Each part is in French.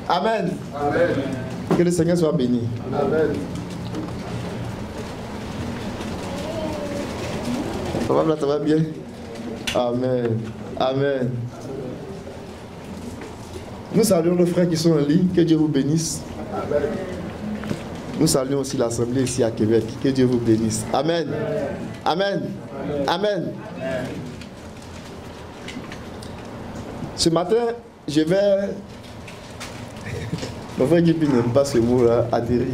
Amen. Amen. Que le Seigneur soit béni. Amen. Ça va bien? Amen. Amen. Nous saluons nos frères qui sont en ligne. Que Dieu vous bénisse. Amen. Nous saluons aussi l'Assemblée ici à Québec. Que Dieu vous bénisse. Amen. Amen. Amen. Ce matin, je vais... Mon frère Guipi n'aime pas ce mot-là, atterrir.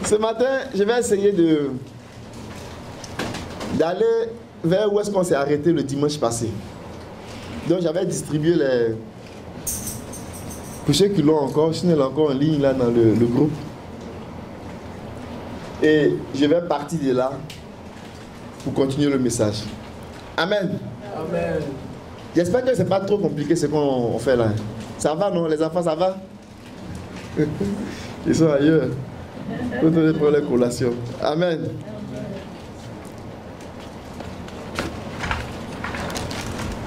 Ce matin, je vais essayer d'aller vers où est-ce qu'on s'est arrêté le dimanche passé. Donc j'avais distribué les... Pour ceux qui l'ont encore, sinon elle est encore en ligne là dans le groupe. Et je vais partir de là pour continuer le message. Amen. Amen. J'espère que ce n'est pas trop compliqué ce qu'on fait là. Ça va non? Les enfants, ça va? Ils sont ailleurs. Vous devez prendre les collations. Amen.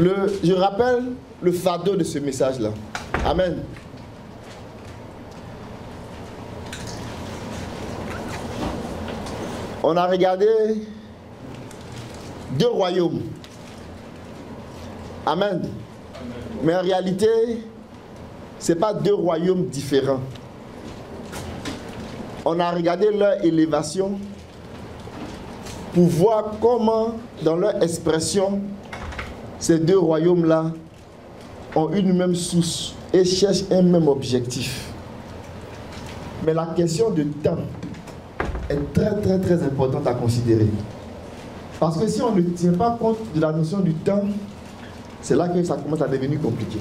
Je rappelle le fardeau de ce message-là. Amen. On a regardé 2 royaumes. Amen. Mais en réalité, ce n'est pas 2 royaumes différents. On a regardé leur élévation pour voir comment, dans leur expression, ces 2 royaumes-là ont une même source et cherchent un même objectif. Mais la question du temps est très importante à considérer. Parce que si on ne tient pas compte de la notion du temps, c'est là que ça commence à devenir compliqué.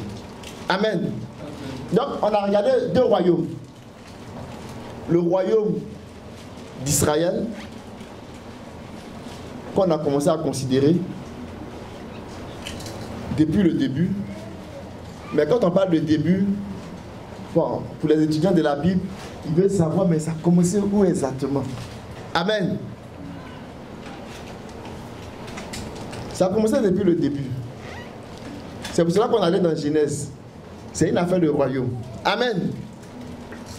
Amen. Donc, on a regardé 2 royaumes. Le royaume d'Israël, qu'on a commencé à considérer depuis le début. Mais quand on parle de début, bon, pour les étudiants de la Bible, ils veulent savoir, mais ça a commencé où exactement? Amen. Ça a commencé depuis le début. C'est pour cela qu'on allait dans Genèse. C'est une affaire de royaume. Amen.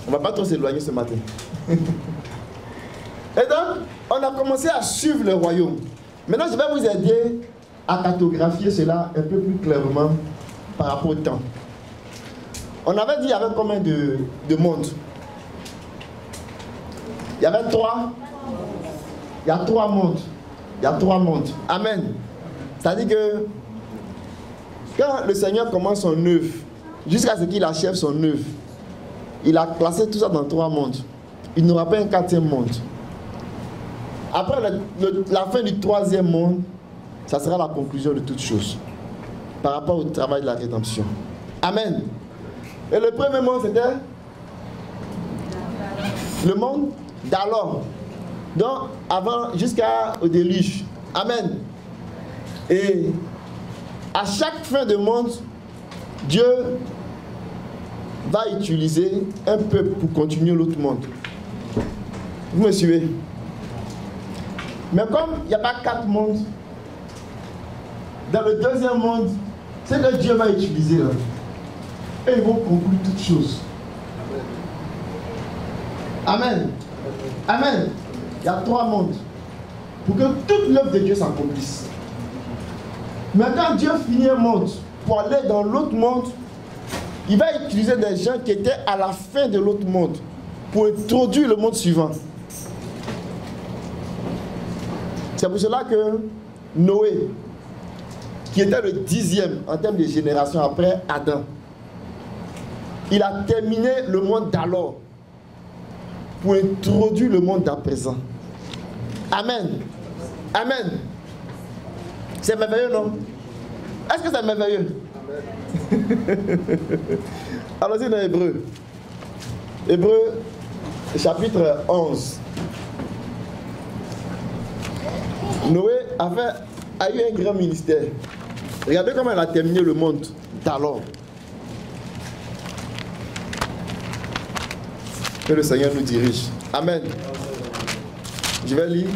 On ne va pas trop s'éloigner ce matin. Et donc, on a commencé à suivre le royaume. Maintenant, je vais vous aider à cartographier cela un peu plus clairement par rapport au temps. On avait dit qu'il y avait combien de mondes? Il y avait 3. Il y a 3 mondes. Il y a 3 mondes. Amen. C'est-à-dire que quand le Seigneur commence son œuvre, jusqu'à ce qu'il achève son œuvre, il a classé tout ça dans 3 mondes. Il n'aura pas un 4e monde. Après la fin du 3e monde, ça sera la conclusion de toutes choses par rapport au travail de la rédemption. Amen. Et le premier monde, c'était le monde d'alors. Donc, avant, jusqu'au déluge. Amen. Et à chaque fin de monde, Dieu va utiliser un peuple pour continuer l'autre monde. Vous me suivez? Mais comme il n'y a pas 4 mondes, dans le 2e monde, c'est que Dieu va utiliser là. Et ils vont conclure toutes choses. Amen. Amen. Il y a 3 mondes. Pour que toute l'œuvre de Dieu s'accomplisse. Mais quand Dieu finit un monde, pour aller dans l'autre monde, il va utiliser des gens qui étaient à la fin de l'autre monde pour introduire le monde suivant. C'est pour cela que Noé, qui était le 10e en termes de génération après Adam, il a terminé le monde d'alors pour introduire le monde d'à présent. Amen. Amen. C'est merveilleux, non? Est-ce que c'est merveilleux? Allons-y dans Hébreu. Hébreu, chapitre 11. Noé a eu un grand ministère. Regardez comment il a terminé le monde d'alors. Que le Seigneur nous dirige. Amen. Je vais lire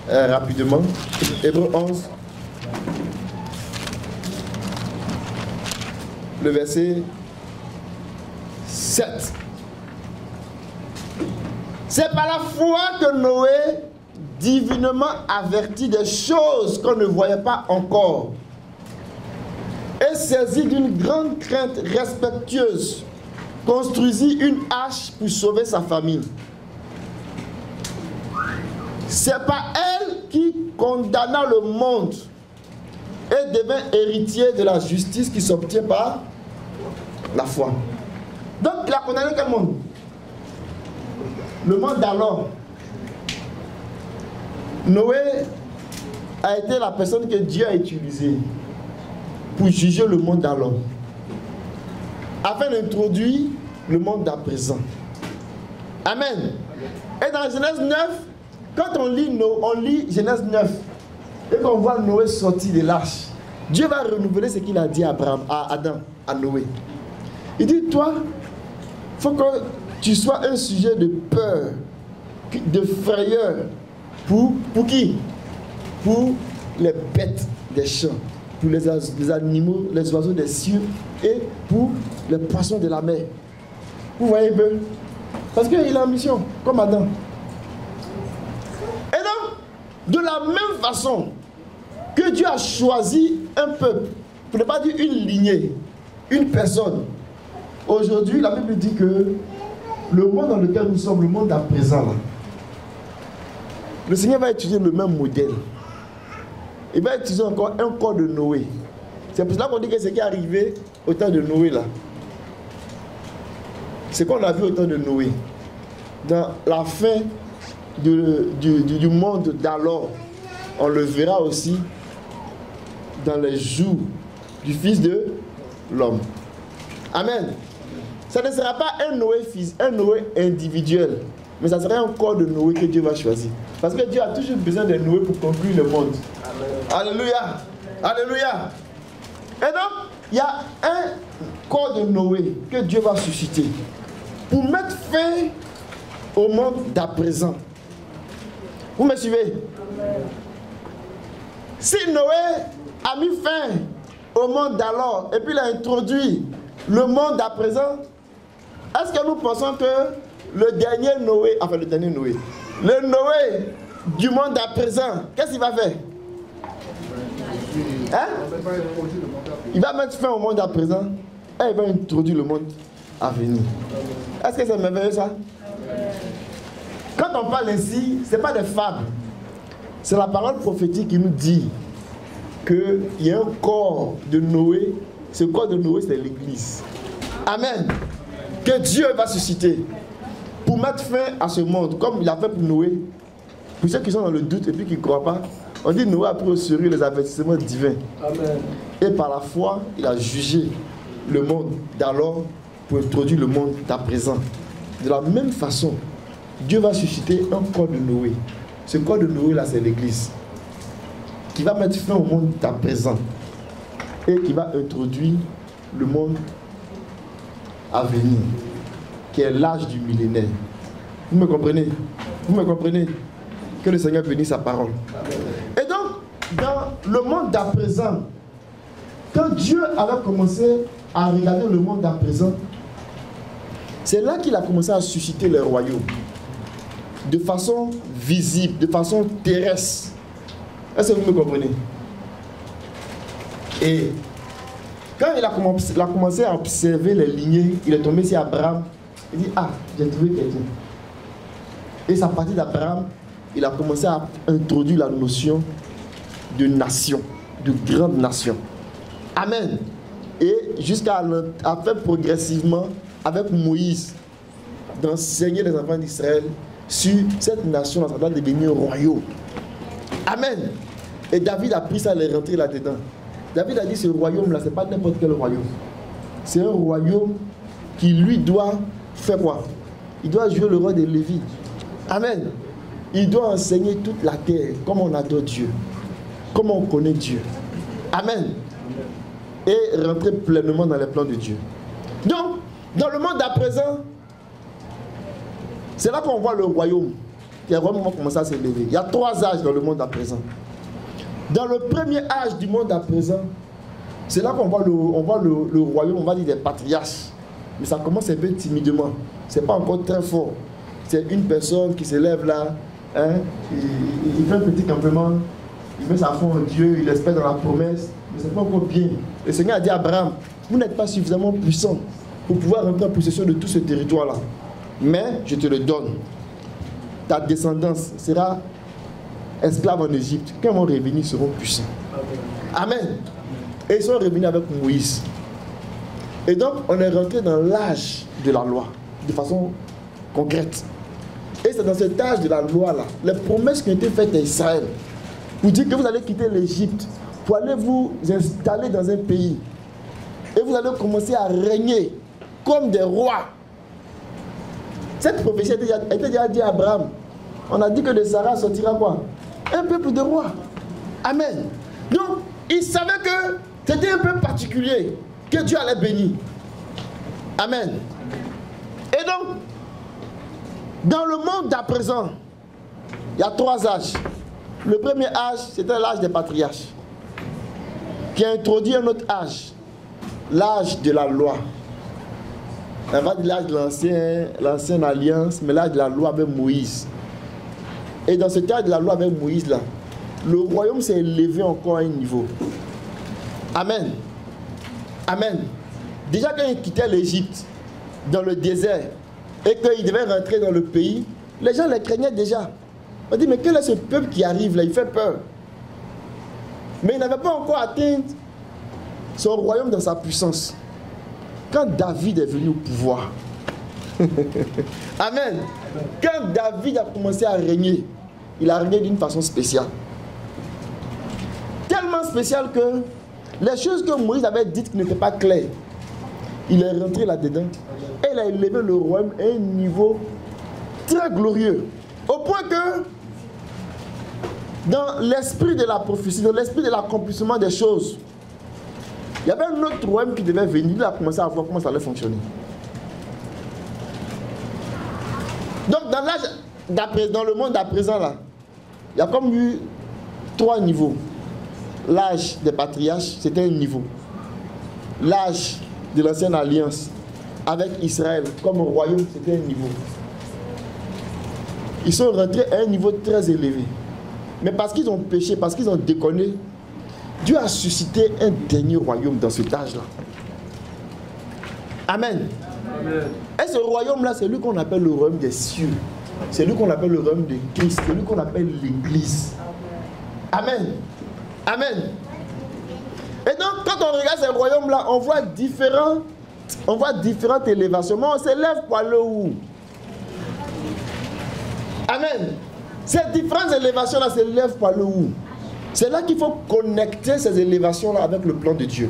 rapidement. Hébreu 11. le verset 7. C'est par la foi que Noé, divinement averti des choses qu'on ne voyait pas encore, et saisi d'une grande crainte respectueuse, construisit une arche pour sauver sa famille. C'est par elle qui condamna le monde et devint héritier de la justice qui s'obtient par la foi. Donc il a condamné quel monde? Le monde d'alors. Noé a été la personne que Dieu a utilisée pour juger le monde d'alors, afin d'introduire le monde d'à présent. Amen. Et dans Genèse 9, quand on lit Genèse 9 et qu'on voit Noé sortir de l'arche, Dieu va renouveler ce qu'il a dit à Adam, à Noé. Il dit, toi, il faut que tu sois un sujet de peur, de frayeur. Pour qui? Pour les bêtes des champs, pour les animaux, les oiseaux des cieux et pour les poissons de la mer. Vous voyez un peu? Parce qu'il a une mission, comme Adam. Et donc, de la même façon que Dieu a choisi un peuple, pour ne pas dire une lignée, une personne, aujourd'hui, la Bible dit que le monde dans lequel nous sommes, le monde à présent, là, le Seigneur va utiliser le même modèle. Il va utiliser encore un corps de Noé. C'est pour cela qu'on dit que ce qui est arrivé au temps de Noé, là, c'est qu'on a vu au temps de Noé. Dans la fin du monde d'alors, on le verra aussi dans les jours du Fils de l'homme. Amen. Ça ne sera pas un Noé individuel, mais ça sera un corps de Noé que Dieu va choisir. Parce que Dieu a toujours besoin de Noé pour conclure le monde. Amen. Alléluia. Alléluia. Et donc, il y a un corps de Noé que Dieu va susciter pour mettre fin au monde d'à présent. Vous me suivez? Amen. Si Noé a mis fin au monde d'alors et puis il a introduit le monde d'à présent, est-ce que nous pensons que le dernier Noé, le Noé du monde à présent, qu'est-ce qu'il va faire? Hein? Il va mettre fin au monde à présent et il va introduire le monde à venir. Est-ce que c'est merveilleux ça? Quand on parle ainsi, ce n'est pas des fables. C'est la parole prophétique qui nous dit qu'il y a un corps de Noé. Ce corps de Noé, c'est l'Église. Amen. Que Dieu va susciter pour mettre fin à ce monde, comme il a fait pour Noé. Pour ceux qui sont dans le doute et puis qui ne croient pas, on dit Noé a pris au sérieux les avertissements divins. Amen. Et par la foi, il a jugé le monde d'alors pour introduire le monde d'à présent. De la même façon, Dieu va susciter un corps de Noé. Ce corps de Noé là, c'est l'Église, qui va mettre fin au monde d'à présent et qui va introduire le monde à venir, qui est l'âge du millénaire. Vous me comprenez? Vous me comprenez? Que le Seigneur bénisse sa parole. Et donc, dans le monde d'à présent, quand Dieu avait commencé à regarder le monde d'à présent, c'est là qu'il a commencé à susciter les royaumes de façon visible, de façon terrestre. Est-ce que vous me comprenez? Et quand il a commencé à observer les lignées, il est tombé sur Abraham. Il dit, ah, j'ai trouvé quelqu'un. Et c'est à partir d'Abraham, il a commencé à introduire la notion de nation, de grande nation. Amen. Et jusqu'à faire progressivement, avec Moïse, d'enseigner les enfants d'Israël sur cette nation, ça doit devenir royaume. Amen. Et David a pris ça, il est rentré là-dedans. David a dit, ce royaume-là, ce n'est pas n'importe quel royaume. C'est un royaume qui, lui, doit faire quoi? Il doit jouer le rôle de Lévi. Amen. Il doit enseigner toute la terre, comment on adore Dieu, comment on connaît Dieu. Amen. Et rentrer pleinement dans les plans de Dieu. Donc, dans le monde à présent, c'est là qu'on voit le royaume. Les royaumes vont commencer à s'élever. Il y a 3 âges dans le monde à présent. Dans le premier âge du monde à présent, C'est là qu'on voit, le royaume, on va dire, des patriarches. Mais ça commence un peu timidement. Ce n'est pas encore très fort. C'est une personne qui se lève là, hein, il fait un petit campement, il met sa foi en Dieu, il espère dans la promesse, mais ce n'est pas encore bien. Le Seigneur a dit à Abraham, vous n'êtes pas suffisamment puissant pour pouvoir rentrer en possession de tout ce territoire-là. Mais je te le donne. Ta descendance sera esclave en Égypte. Quand ils vont revenir, ils seront puissants. Amen. Et ils sont revenus avec Moïse. Et donc, on est rentré dans l'âge de la loi, de façon concrète. Et c'est dans cet âge de la loi-là, les promesses qui ont été faites à Israël, vous dites que vous allez quitter l'Égypte pour aller vous installer dans un pays. Et vous allez commencer à régner comme des rois. Cette prophétie a été déjà dit à Abraham. On a dit que de Sarah sortira quoi? Un peuple de rois. Amen. Donc, il savait que c'était un peu particulier, que Dieu allait bénir. Amen. Et donc, dans le monde d'à présent, il y a 3 âges. Le premier âge, c'était l'âge des patriarches, qui a introduit un autre âge, l'âge de la loi. On va dire l'âge de l'ancienne alliance, mais l'âge de la loi avec Moïse. Et dans cet âge de la loi avec Moïse, là, le royaume s'est élevé encore à un niveau. Amen. Amen. Déjà quand il quittait l'Égypte, dans le désert, et qu'il devait rentrer dans le pays, les gens les craignaient déjà. On dit, mais quel est ce peuple qui arrive là? Il fait peur. Mais il n'avait pas encore atteint son royaume dans sa puissance. Quand David est venu au pouvoir, Amen. Quand David a commencé à régner, il a régné d'une façon spéciale. Tellement spéciale que les choses que Moïse avait dites qui n'étaient pas claires, il est rentré là-dedans et il a élevé le royaume à un niveau très glorieux. Au point que dans l'esprit de la prophétie, dans l'esprit de l'accomplissement des choses, il y avait un autre royaume qui devait venir. Il a commencé à voir comment ça allait fonctionner. Donc dans le monde à présent là, il y a comme eu 3 niveaux. L'âge des patriarches, c'était un niveau. L'âge de l'ancienne alliance avec Israël comme royaume, c'était un niveau. Ils sont rentrés à un niveau très élevé. Mais parce qu'ils ont péché, parce qu'ils ont déconné, Dieu a suscité un dernier royaume dans cet âge-là. Amen. Amen. Et ce royaume-là, c'est lui qu'on appelle le royaume des cieux. C'est lui qu'on appelle le royaume de Christ. C'est lui qu'on appelle l'Église. Amen. Amen. Et donc, quand on regarde ce royaume-là, on voit différentes élévations. Mais on s'élève pour aller où? Amen. Ces différentes élévations-là s'élèvent pour aller où? C'est là qu'il faut connecter ces élévations-là avec le plan de Dieu.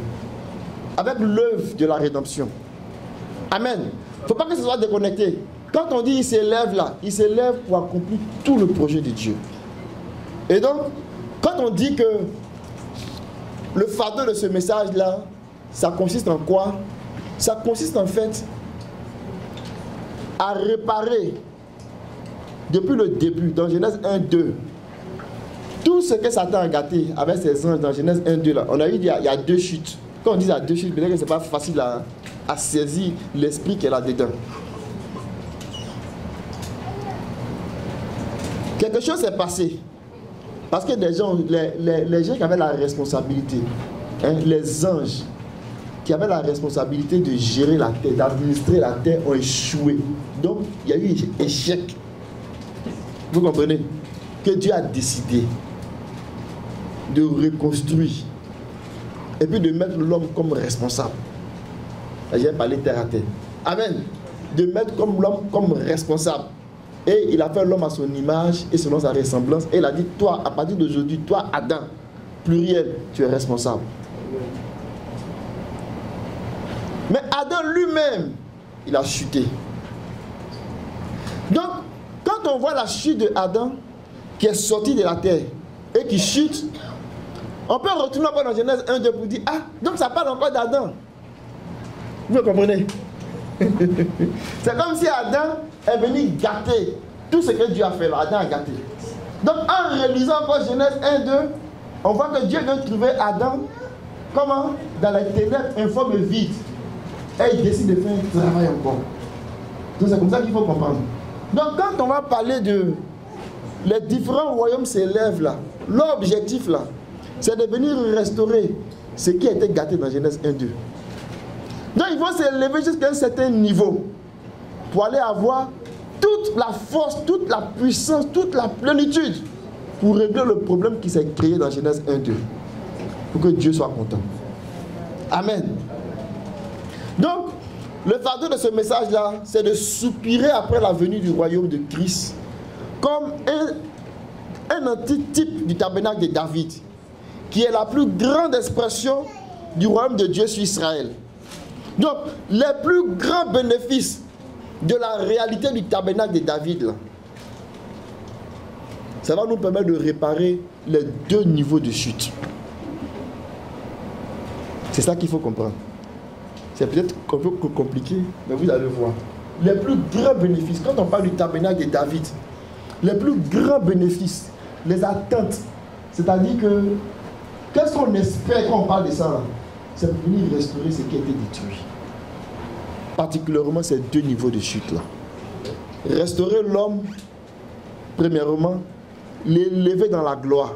Avec l'œuvre de la rédemption. Amen. Il ne faut pas que ce soit déconnecté. Quand on dit il s'élève là, il s'élève pour accomplir tout le projet de Dieu. Et donc, quand on dit que le fardeau de ce message-là, ça consiste en quoi? Ça consiste en fait à réparer depuis le début, dans Genèse 1, 2, tout ce que Satan a gâté avec ses anges dans Genèse 1, 2, là, on a eu il y a 2 chutes. Quand on dit il y a 2 chutes, peut-être que ce n'est pas facile à saisir l'esprit qu'elle a dedans. Quelque chose s'est passé. Parce que les gens qui avaient la responsabilité, hein, les anges qui avaient la responsabilité de gérer la terre, d'administrer la terre, ont échoué. Donc, il y a eu échec. Vous comprenez? Que Dieu a décidé de reconstruire et puis de mettre l'homme comme responsable. J'ai parlé terre à terre. Amen. De mettre l'homme comme responsable. Et il a fait l'homme à son image et selon sa ressemblance. Et il a dit, toi, à partir d'aujourd'hui, toi, Adam, pluriel, tu es responsable. Mais Adam lui-même, il a chuté. Donc, quand on voit la chute de Adam, qui est sorti de la terre et qui chute, on peut retourner encore dans Genèse 1, 2 pour dire, ah, donc ça parle encore d'Adam. Vous comprenez? C'est comme si Adam est venu gâter tout ce que Dieu a fait là. Adam a gâté. Donc en réalisant encore Genèse 1, 2, on voit que Dieu vient trouver Adam comment dans les ténèbres informe vide. Et il décide de faire un travail encore. Donc c'est comme ça qu'il faut comprendre. Donc quand on va parler de les différents royaumes s'élèvent là, l'objectif là, c'est de venir restaurer ce qui a été gâté dans Genèse 1-2. Donc ils vont s'élever jusqu'à un certain niveau pour aller avoir toute la force, toute la puissance, toute la plénitude pour régler le problème qui s'est créé dans Genèse 1-2. Pour que Dieu soit content. Amen. Donc, le fardeau de ce message-là, c'est de soupirer après la venue du royaume de Christ comme un antitype du tabernacle de David, qui est la plus grande expression du royaume de Dieu sur Israël. Donc, les plus grands bénéfices de la réalité du tabernacle de David, là, ça va nous permettre de réparer les deux niveaux de chute. C'est ça qu'il faut comprendre. C'est peut-être un peu compliqué, mais vous allez voir. Les plus grands bénéfices, quand on parle du tabernacle de David, les plus grands bénéfices, les attentes, c'est-à-dire que, qu'est-ce qu'on espère quand on parle de ça là? C'est pour venir restaurer ce qui a été détruit. Particulièrement ces deux niveaux de chute là. Restaurer l'homme, premièrement, l'élever dans la gloire.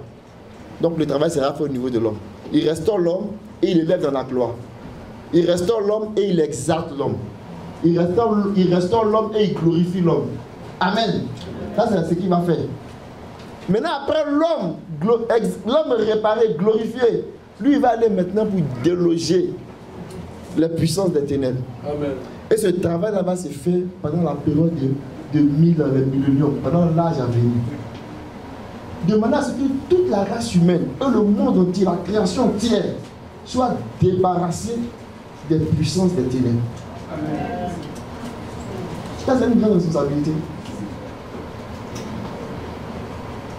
Donc le travail sera fait au niveau de l'homme. Il restaure l'homme et il élève dans la gloire. Il restaure l'homme et il exalte l'homme. Il restaure l'homme et il glorifie l'homme. Amen. Ça c'est ce qu'il va faire. Maintenant après l'homme réparé, glorifié, lui il va aller maintenant pour déloger les puissances des ténèbres. Amen. Et ce travail-là va se faire pendant la période de 1000 ans, les milléniums, pendant l'âge à venir. De manière à ce que toute la race humaine et le monde entier, la création entière, soit débarrassée des puissances des ténèbres. Amen. Ça, c'est une grande responsabilité.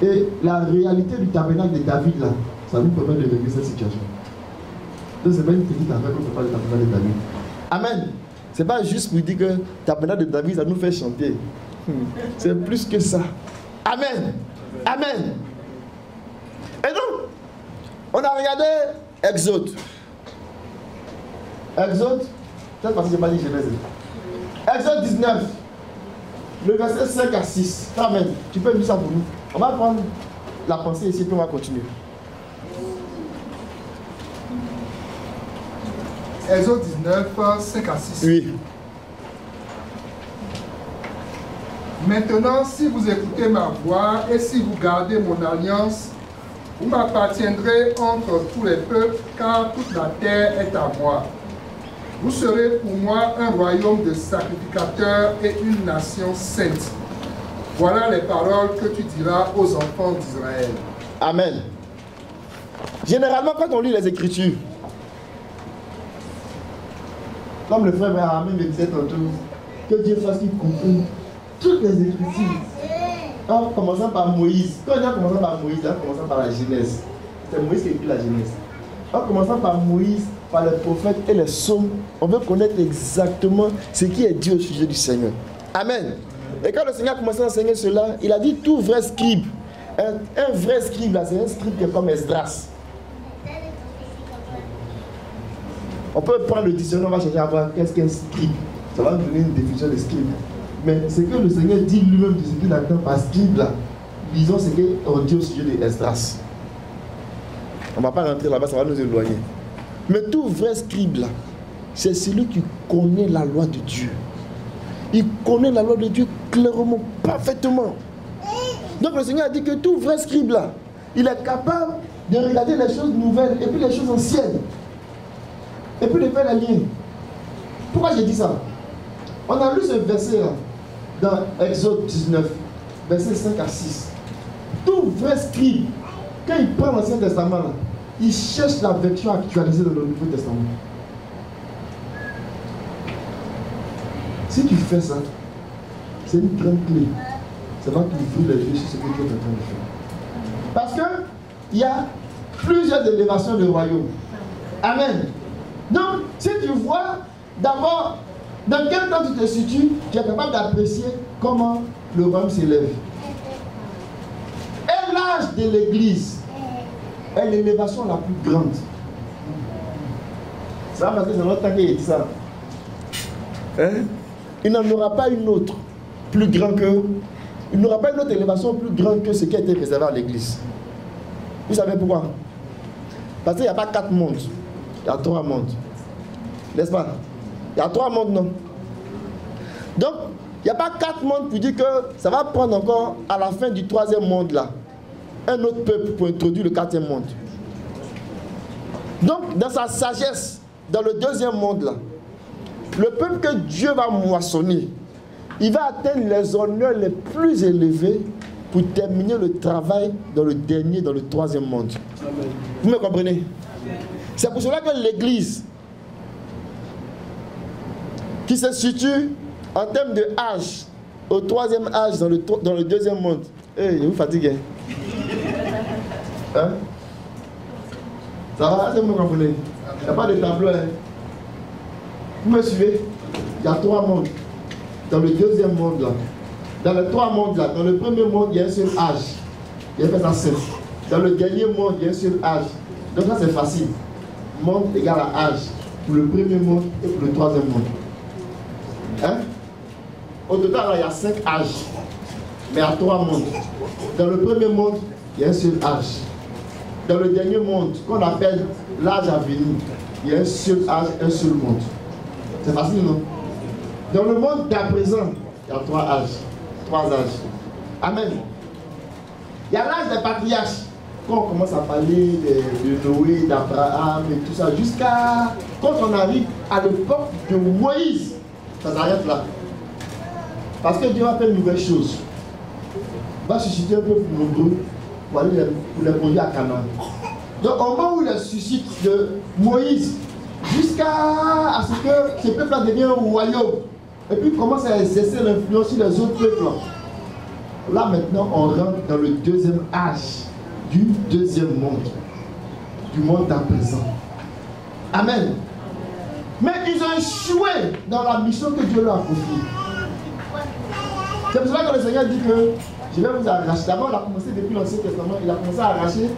Et la réalité du tabernacle de David, là, ça nous permet de régler cette situation. Donc, ce n'est pas une petite affaire quand on parle du tabernacle de David. Amen. Ce n'est pas juste pour dire que le tabernacle de David, ça nous fait chanter. C'est plus que ça. Amen. Amen. Et donc, on a regardé Exode. Exode, peut-être parce que je n'ai pas dit Genèse. Exode 19, le verset 5 à 6. Amen. Tu peux lire ça pour nous. On va prendre la pensée ici, puis on va continuer. Exode 19, 5 à 6. Oui. Maintenant, si vous écoutez ma voix et si vous gardez mon alliance, vous m'appartiendrez entre tous les peuples, car toute la terre est à moi. Vous serez pour moi un royaume de sacrificateurs et une nation sainte. Voilà les paroles que tu diras aux enfants d'Israël. Amen. Généralement, quand on lit les Écritures, comme le frère Aramé me disait tantôt, que Dieu fasse qu'il comprenne toutes les Écritures. En commençant par Moïse. Quand on dit en commençant par Moïse, en commençant par la Genèse. C'est Moïse qui écrit la Genèse. En commençant par Moïse, par les prophètes et les psaumes, on veut connaître exactement ce qui est dit au sujet du Seigneur. Amen. Et quand le Seigneur a commencé à enseigner cela, il a dit tout vrai scribe. Un vrai scribe, c'est un scribe qui est comme Esdras. On peut prendre le dictionnaire, on va chercher à voir qu'est-ce qu'un scribe. Ça va nous donner une définition de scribe. Mais ce que le Seigneur dit lui-même de ce qu'il entend par scribe là, lisons ce qu'on dit au sujet de Esdras. On ne va pas rentrer là-bas, ça va nous éloigner. Mais tout vrai scribe là, c'est celui qui connaît la loi de Dieu. Il connaît la loi de Dieu clairement, parfaitement. Donc le Seigneur a dit que tout vrai scribe là, il est capable de regarder les choses nouvelles et puis les choses anciennes. Et puis de faire les liens. Pourquoi j'ai dit ça? On a lu ce verset là, dans Exode 19, verset 5 à 6. Tout vrai scribe, quand il prend l'Ancien Testament là, il cherche la version actualisée dans le Nouveau Testament. Si tu fais ça, c'est une grande clé. Ça va t'ouvrir les yeux sur ce que Dieu est en train de faire. Parce qu'il y a plusieurs élévations de royaume. Amen. Donc, si tu vois d'abord dans quel temps tu te situes, tu es capable d'apprécier comment le royaume s'élève. Et l'âge de l'église est l'élévation la plus grande. Ça va parce que c'est notre temps qu'il dit ça. Hein? Il n'en aura pas une autre plus grande que... Il n'aura pas une autre élévation plus grande que ce qui a été réservé à l'église. Vous savez pourquoi? Parce qu'il n'y a pas 4 mondes. Il y a 3 mondes. N'est-ce pas? Il y a 3 mondes, non? Donc, il n'y a pas 4 mondes pour dire que ça va prendre encore à la fin du 3e monde là un autre peuple pour introduire le 4e monde. Donc, dans sa sagesse, dans le 2e monde là, le peuple que Dieu va moissonner, il va atteindre les honneurs les plus élevés pour terminer le travail dans le 3e monde. Amen. Vous me comprenez? C'est pour cela que l'église, qui se situe en termes de âge, au 3e âge dans le 2e monde. Hey, je vous fatigue. Hein? Ça va? Est-ce que vous comprenez? Il n'y a pas de tableau. Hein? Vous me suivez? Il y a 3 mondes. Dans le 2e monde là. Dans les 3 mondes là. Dans le 1er monde, il y a un seul âge. Il y a fait ça seul. Dans le dernier monde, il y a un seul âge. Donc ça c'est facile. Monde égale à âge. Pour le 1er monde et pour le 3e monde. Hein? Au total, là, il y a 5 âges. Mais il y a 3 mondes. Dans le 1er monde, il y a un seul âge. Dans le dernier monde, qu'on appelle l'âge à venir, il y a un seul âge, un seul monde. C'est facile, non? Dans le monde d'à présent, il y a 3 âges. 3 âges. Amen. Il y a l'âge des patriarches. Quand on commence à parler de Noé, d'Abraham et tout ça, jusqu'à quand on arrive à l'époque de Moïse, ça s'arrête là. Parce que Dieu va faire une nouvelle chose. Il va susciter un peu plus nombreux pour aller pour les produire à Canaan. Donc au moment où il suscite de Moïse, jusqu'à ce que ce peuple devienne un royaume, et puis commence à exercer l'influence sur les autres peuples. Là maintenant on rentre dans le 2e âge du 2e monde, du monde d'à présent. Amen. Mais ils ont échoué dans la mission que Dieu leur a confiée. C'est pour cela que le Seigneur dit que je vais vous arracher. D'abord, il a commencé depuis l'Ancien Testament, il a commencé à arracher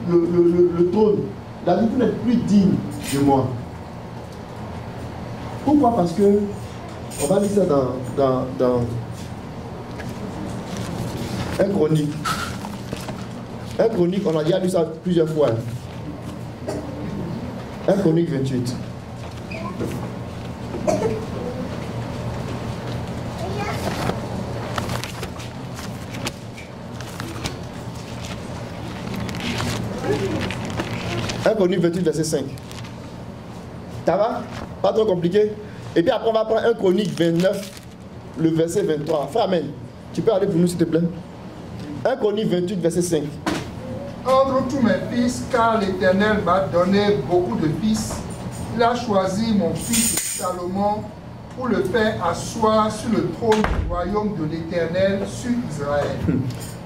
le trône. Il a dit, vous n'êtes plus digne de moi. Pourquoi? Parce que, on va lire ça dans un Chronique. Un Chronique, on a déjà lu ça plusieurs fois. Un Chronique 28. Un Chronique 28, verset 5. Ça va? Pas trop compliqué? Et puis après, on va prendre un Chronique 29, le verset 23. Frère, amen. Tu peux aller pour nous, s'il te plaît? Un Chronique 28, verset 5. Entre tous mes fils, car l'Éternel m'a donné beaucoup de fils. Il a choisi mon fils Salomon pour le faire asseoir sur le trône du royaume de l'Éternel sur Israël.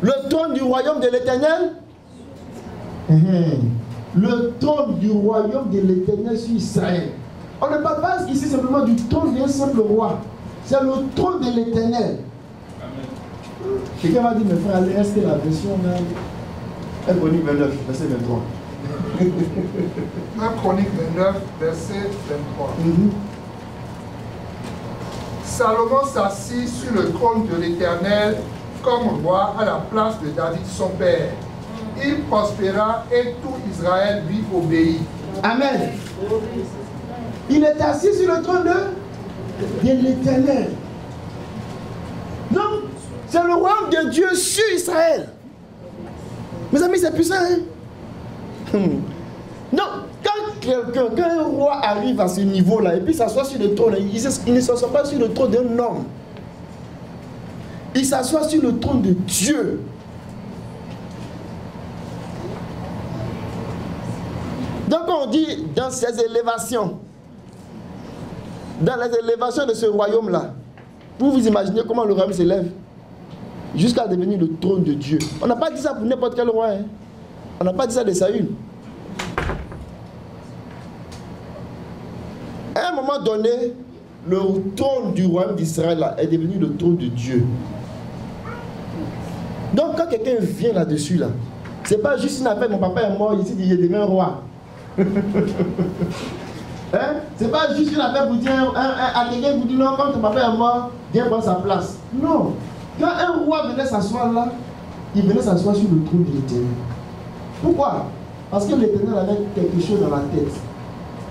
Le trône du royaume de l'Éternel? Le trône du royaume de l'Éternel sur Israël. On ne parle pas ici simplement du trône d'un simple roi. C'est le trône de l'Éternel. Quelqu'un m'a dit, mes frères, allez rester la version même. 1 Chronique 29, verset 23. 1 Chronique 29, verset 23. Salomon s'assit sur le trône de l'Éternel comme roi à la place de David son père. Il prospéra et tout Israël lui obéit. Amen. Il est assis sur le trône de l'Éternel. Donc, c'est le royaume de Dieu sur Israël. Mes amis, c'est puissant. Hein? Donc, quand un roi arrive à ce niveau-là et puis s'assoit sur le trône, il ne s'assoit pas sur le trône d'un homme. Il s'assoit sur le trône de Dieu. Donc on dit dans ces élévations, dans les élévations de ce royaume-là, vous vous imaginez comment le royaume s'élève jusqu'à devenir le trône de Dieu. On n'a pas dit ça pour n'importe quel roi. Hein? On n'a pas dit ça de Saül. À un moment donné, le trône du royaume d'Israël est devenu le trône de Dieu. Donc quand quelqu'un vient là-dessus, là, c'est pas juste une affaire, mon papa est mort, ici il est devenu un roi. Hein? C'est pas juste une affaire pour dire à quelqu'un vous dit non, quand ton papa est mort, viens prendre sa place. Non. Quand un roi venait s'asseoir là, il venait s'asseoir sur le trône de l'Éternel. Pourquoi? Parce que l'Éternel avait quelque chose dans la tête.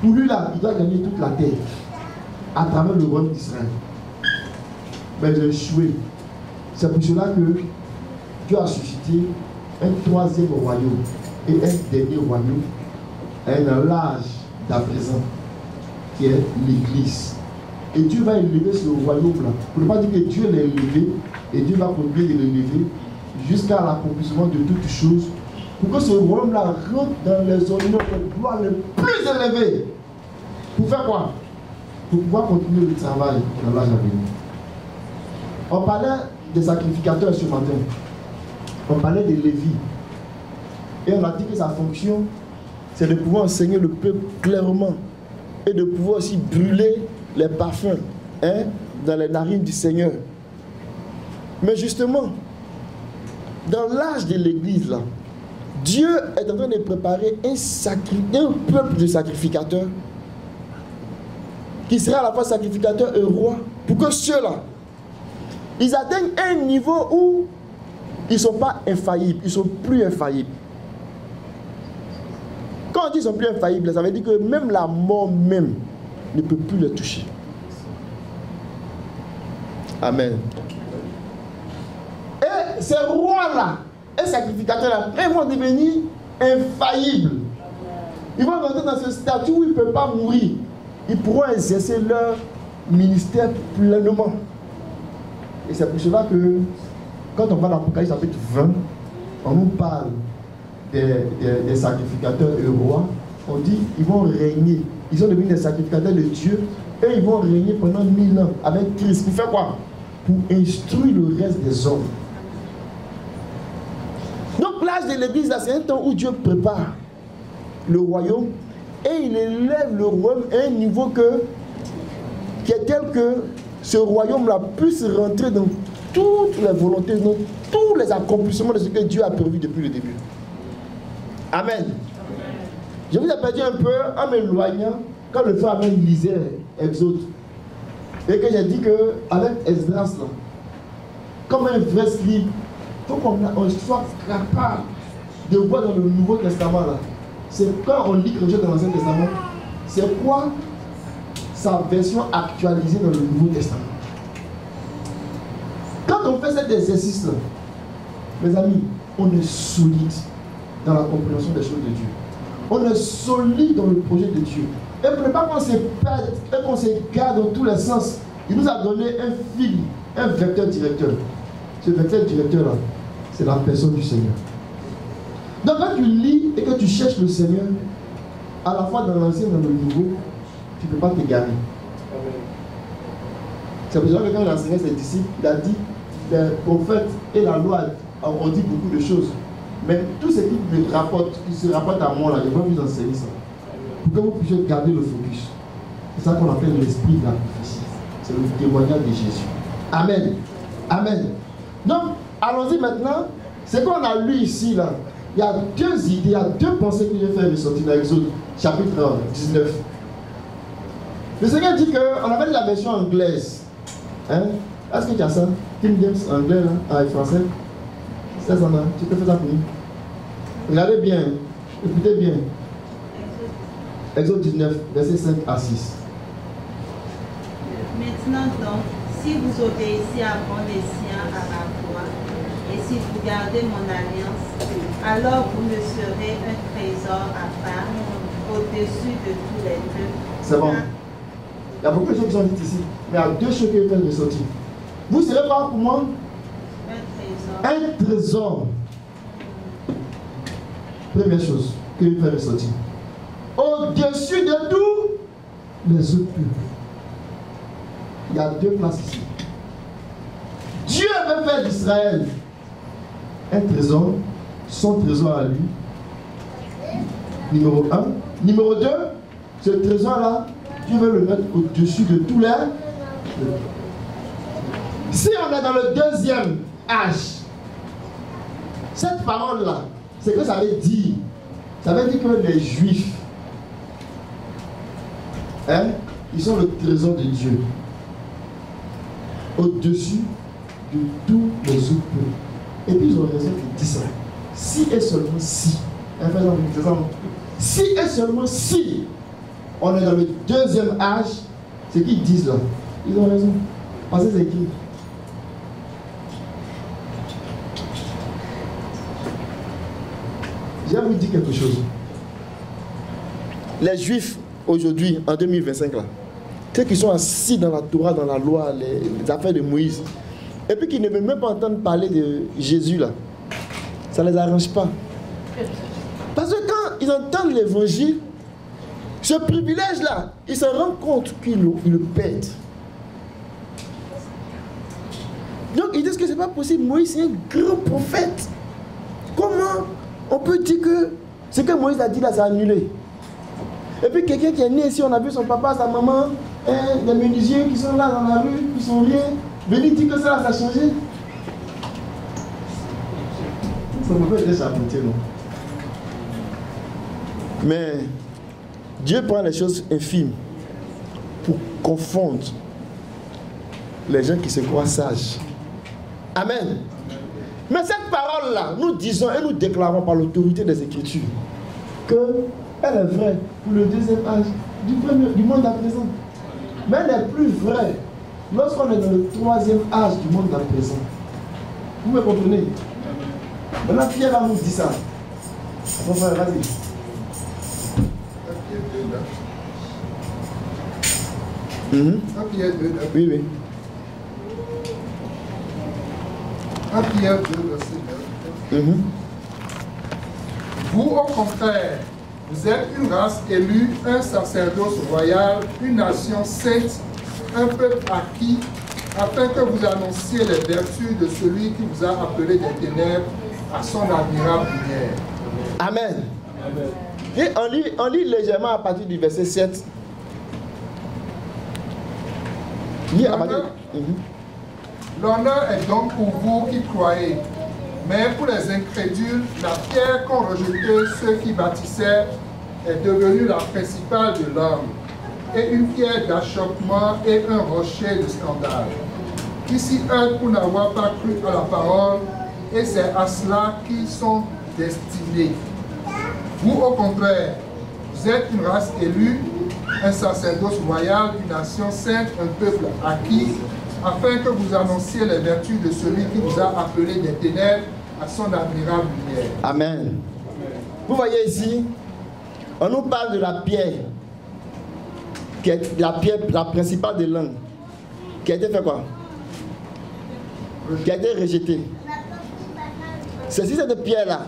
Pour lui là, il doit gagner toute la terre à travers le royaume d'Israël. Mais il a échoué. C'est pour cela que Dieu a suscité un troisième royaume et un dernier royaume, un l'âge d'à présent, qui est l'Église. Et Dieu va élever ce royaume-là. Pour ne pas dire que Dieu l'a élevé, et Dieu va continuer de l'élever jusqu'à l'accomplissement de toutes choses, pour que ce royaume-là rentre dans les honneurs de gloire les plus élevés. Pour faire quoi? Pour pouvoir continuer le travail dans l'âge à venir. On parlait des sacrificateurs ce matin. On parlait des Lévites. Et on a dit que sa fonction, c'est de pouvoir enseigner le peuple clairement et de pouvoir aussi brûler les parfums dans les narines du Seigneur. Mais justement, dans l'âge de l'Église, là, Dieu est en train de préparer un peuple de sacrificateurs qui sera à la fois sacrificateur et roi, pour que ceux-là, ils atteignent un niveau où ils ne sont pas infaillibles, ils ne sont plus infaillibles. Quand on dit qu'ils sont plus infaillibles, ça veut dire que même la mort même ne peut plus les toucher. Amen. Et ces rois-là, et sacrificateurs-là, ils vont devenir infaillibles. Ils vont rentrer dans ce statut où ils ne peuvent pas mourir. Ils pourront exercer leur ministère pleinement. Et c'est pour cela que, quand on va dans l'Apocalypse chapitre 20, on nous parle des sacrificateurs et rois. On dit qu'ils vont régner. Ils sont devenus des sacrificateurs de Dieu et ils vont régner pendant 1000 ans avec Christ. Pour faire quoi? Pour instruire le reste des hommes. Donc l'âge de l'Église, c'est un temps où Dieu prépare le royaume et il élève le royaume à un niveau qui est tel que ce royaume-là puisse rentrer dans toutes les volontés, dans tous les accomplissements de ce que Dieu a prévu depuis le début. Amen. Je vous ai perdu un peu en m'éloignant quand le frère Amen lisait Exode. Et que j'ai dit qu'avec Esdras, comme un vrai livre, il faut qu'on soit capable de voir dans le Nouveau Testament. C'est quand on lit quelque chose dans l'Ancien Testament, c'est quoi sa version actualisée dans le Nouveau Testament. Quand on fait cet exercice-là, mes amis, on est solide dans la compréhension des choses de Dieu. On est solide dans le projet de Dieu. Et pour ne pas qu'on se perde et qu'on s'égare dans tous les sens, il nous a donné un fil, un vecteur directeur. Ce vecteur directeur-là, c'est la personne du Seigneur. Donc quand tu lis et que tu cherches le Seigneur, à la fois dans l'ancien et dans le nouveau, tu ne peux pas t'égarer. C'est pour ça que quand il a enseigné ses disciples, il a dit, les prophètes et la loi ont dit beaucoup de choses. Mais tout ce qui se rapporte à moi, là, je vais vous enseigner ça. Pour que vous puissiez garder le focus. C'est ça qu'on appelle l'esprit de la prophétie. C'est le témoignage de Jésus. Amen. Amen. Donc, allons-y maintenant. Ce qu'on a lu ici, là, il y a deux idées, il y a deux pensées que je vais faire ressortir dans Exode, chapitre 19. Le Seigneur dit qu'on avait la version anglaise. Hein? Est-ce que tu as ça? King James anglais, là, avec français? C'est ça, là. Tu peux faire ça pour nous? Regardez bien, écoutez bien. Exode 19, versets 5 à 6. Maintenant donc, si vous obéissez à bon escient à ma voix, et si vous gardez mon alliance, alors vous me serez un trésor à part au-dessus de tous les peuples. C'est bon. Il y a beaucoup de choses qui sont dites ici, mais il y a deux choses qui peuvent ressortir. Vous serez pas pour moi un trésor. Première chose que je peux ressortir. Au-dessus de tous les autres peuples. Il y a deux places ici. Dieu veut faire d'Israël un trésor, son trésor à lui. Numéro 1. Numéro 2, ce trésor-là, Dieu veut le mettre au-dessus de tous les peuples. Si on est dans le deuxième âge, cette parole-là, c'est que ça veut dire. Ça veut dire que les Juifs Hein? Ils sont le trésor de Dieu. Au-dessus de tous les autres peuples. Et puis ils ont raison de dire ça. Si et seulement si. Si et seulement si on est dans le deuxième âge, ce qu'ils disent là, ils ont raison. Parce que c'est écrit. Je vais vous dire quelque chose. Les Juifs, aujourd'hui, en 2025, là, ceux qui sont assis dans la Torah, dans la loi, les affaires de Moïse, et puis qui ne veulent même pas entendre parler de Jésus, là, ça ne les arrange pas. Parce que quand ils entendent l'évangile, ce privilège-là, ils se rendent compte qu'ils le perdent. Donc ils disent que ce n'est pas possible. Moïse, c'est un grand prophète. Comment on peut dire que ce que Moïse a dit là, c'est annulé? Et puis quelqu'un qui est né ici, on a vu son papa, sa maman, des menuisiers qui sont là dans la rue, qui sont rien, venir dire que ça a changé. Ça me fait déjà charpentier, non? Mais Dieu prend les choses infimes pour confondre les gens qui se croient sages. Amen. Mais cette parole-là, nous disons et nous déclarons par l'autorité des Écritures qu'elle est vraie pour le deuxième âge du monde à présent. Mais elle n'est plus vraie lorsqu'on est dans le troisième âge du monde à présent. Vous me comprenez? Maintenant, Pierre va nous dire ça. Mon frère, vas-y. Pierre 2, Oui, oui. 1 Pierre 2, verset 9. Vous, au contraire, vous êtes une race élue, un sacerdoce royal, une nation sainte, un peuple acquis, afin que vous annonciez les vertus de celui qui vous a appelé des ténèbres à son admirable lumière. Amen. Amen. Et on lit légèrement à partir du verset 7. L'honneur est donc pour vous qui croyez, mais pour les incrédules, la pierre qu'ont rejetée ceux qui bâtissaient est devenue la principale de l'homme, et une pierre d'achoppement et un rocher de scandale, qui s'y heurtent pour n'avoir pas cru à la parole, et c'est à cela qu'ils sont destinés. Vous, au contraire, vous êtes une race élue, un sacerdoce royal, une nation sainte, un peuple acquis, afin que vous annonciez les vertus de celui qui vous a appelé des ténèbres à son admirable lumière. Amen. Vous voyez ici, on nous parle de la pierre, qui est la pierre, la principale des langues, qui a été fait quoi? Qui a été rejetée. C'est sur cette pierre-là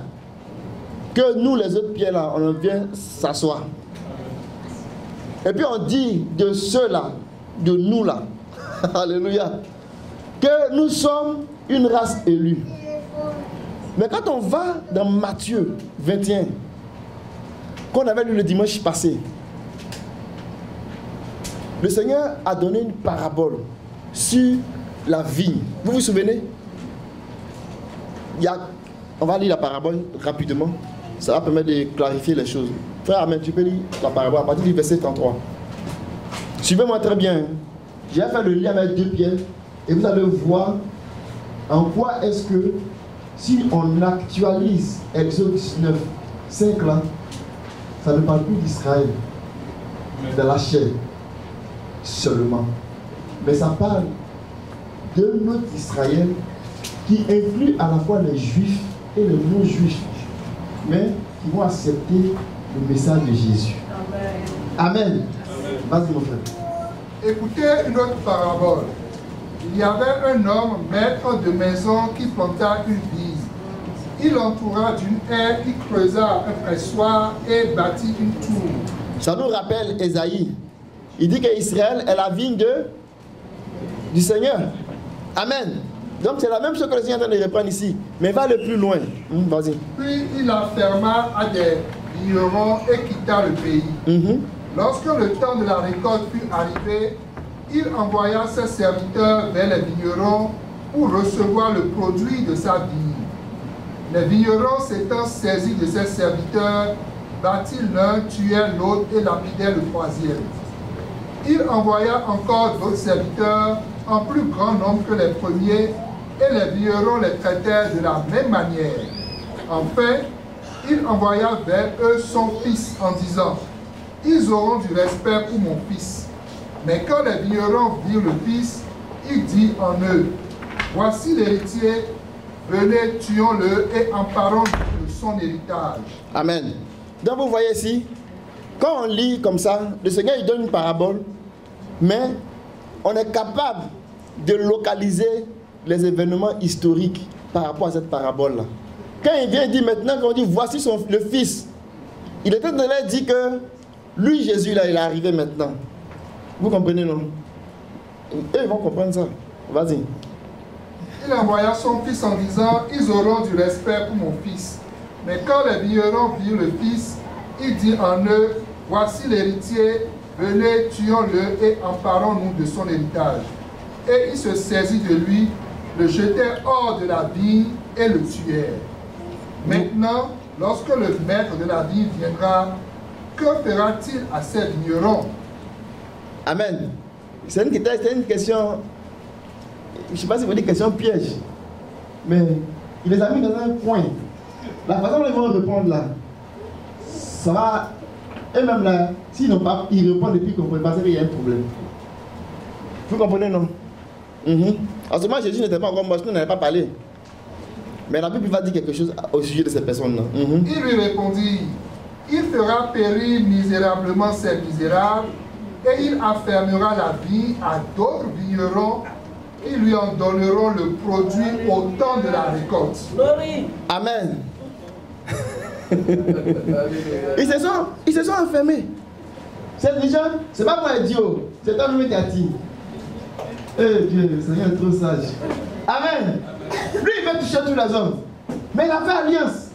que nous, les autres pierres-là, on vient s'asseoir. Et puis on dit de ceux-là, de nous-là, alléluia, que nous sommes une race élue. Mais quand on va dans Matthieu 21, qu'on avait lu le dimanche passé, le Seigneur a donné une parabole sur la vigne. Vous vous souvenez? On va lire la parabole rapidement. Ça va permettre de clarifier les choses. Frère Amen, tu peux lire la parabole à partir du verset 33. Suivez-moi très bien. Je vais faire le lien avec 2 Pierre et vous allez voir en quoi est-ce que si on actualise Exode 19, 5 là, ça ne parle plus d'Israël, de la chair seulement. Mais ça parle de notre Israël qui inclut à la fois les juifs et les non-juifs, mais qui vont accepter le message de Jésus. Amen. Vas-y mon frère. Écoutez une autre parabole. Il y avait un homme, maître de maison, qui planta une vigne. Il l'entoura d'une haie, il creusa un pressoir et bâtit une tour. Ça nous rappelle Ésaïe. Il dit qu'Israël est la vigne du Seigneur. Amen. Donc c'est la même chose que le Seigneur est en train de reprendre ici. Mais va le plus loin. Vas-y. Puis il la ferma à des vignerons et quitta le pays. Lorsque le temps de la récolte fut arrivé, il envoya ses serviteurs vers les vignerons pour recevoir le produit de sa vigne. Les vignerons s'étant saisis de ses serviteurs, battirent l'un, tuèrent l'autre et lapidaient le troisième. Il envoya encore d'autres serviteurs en plus grand nombre que les premiers, et les vignerons les traitèrent de la même manière. Enfin, il envoya vers eux son fils en disant, « Ils auront du respect pour mon fils. » Mais quand les vignerons virent le fils, il dit en eux, « Voici l'héritier, venez, tuons-le et emparons de son héritage. » Amen. Donc vous voyez ici, quand on lit comme ça, le Seigneur il donne une parabole, mais on est capable de localiser les événements historiques par rapport à cette parabole-là. Quand il vient, il dit maintenant, quand on dit voici le fils, il était en train de dire que lui, Jésus, là, il est arrivé maintenant. Vous comprenez, non? Eux, ils vont comprendre ça. Vas-y. Il envoya son fils en disant, « Ils auront du respect pour mon fils. » Mais quand les vignerons virent le fils, il dit en eux, « Voici l'héritier, venez, tuons-le et emparons-nous de son héritage. » Et ils se saisirent de lui, le jetèrent hors de la vigne et le tuèrent. Maintenant, lorsque le maître de la vigne viendra, que fera-t-il à ces vignerons? Amen. C'est une question, je ne sais pas si vous dites question piège, mais il les a mis dans un coin. La façon dont ils vont répondre là, ça va, eux-mêmes là, s'ils n'ont pas, ils répondent et puis ils ne comprennent pas, c'est qu'il y a un problème. Vous comprenez, non? En ce moment, Jésus n'était pas encore mort, sinon il n'avait pas parlé. Mais la Bible va dire quelque chose au sujet de ces personnes-là. Il lui répondit, il fera périr misérablement ces misérables, et il affermera la vie à d'autres vignerons, qui lui en donneront le produit au temps de la récolte. Amen. Ils se sont enfermés. C'est déjà, c'est pas moi idiot, c'est toi-même qui a dit. Eh Dieu, le Seigneur est trop sage. Amen. Lui, il veut toucher tous les hommes. Mais il a fait alliance.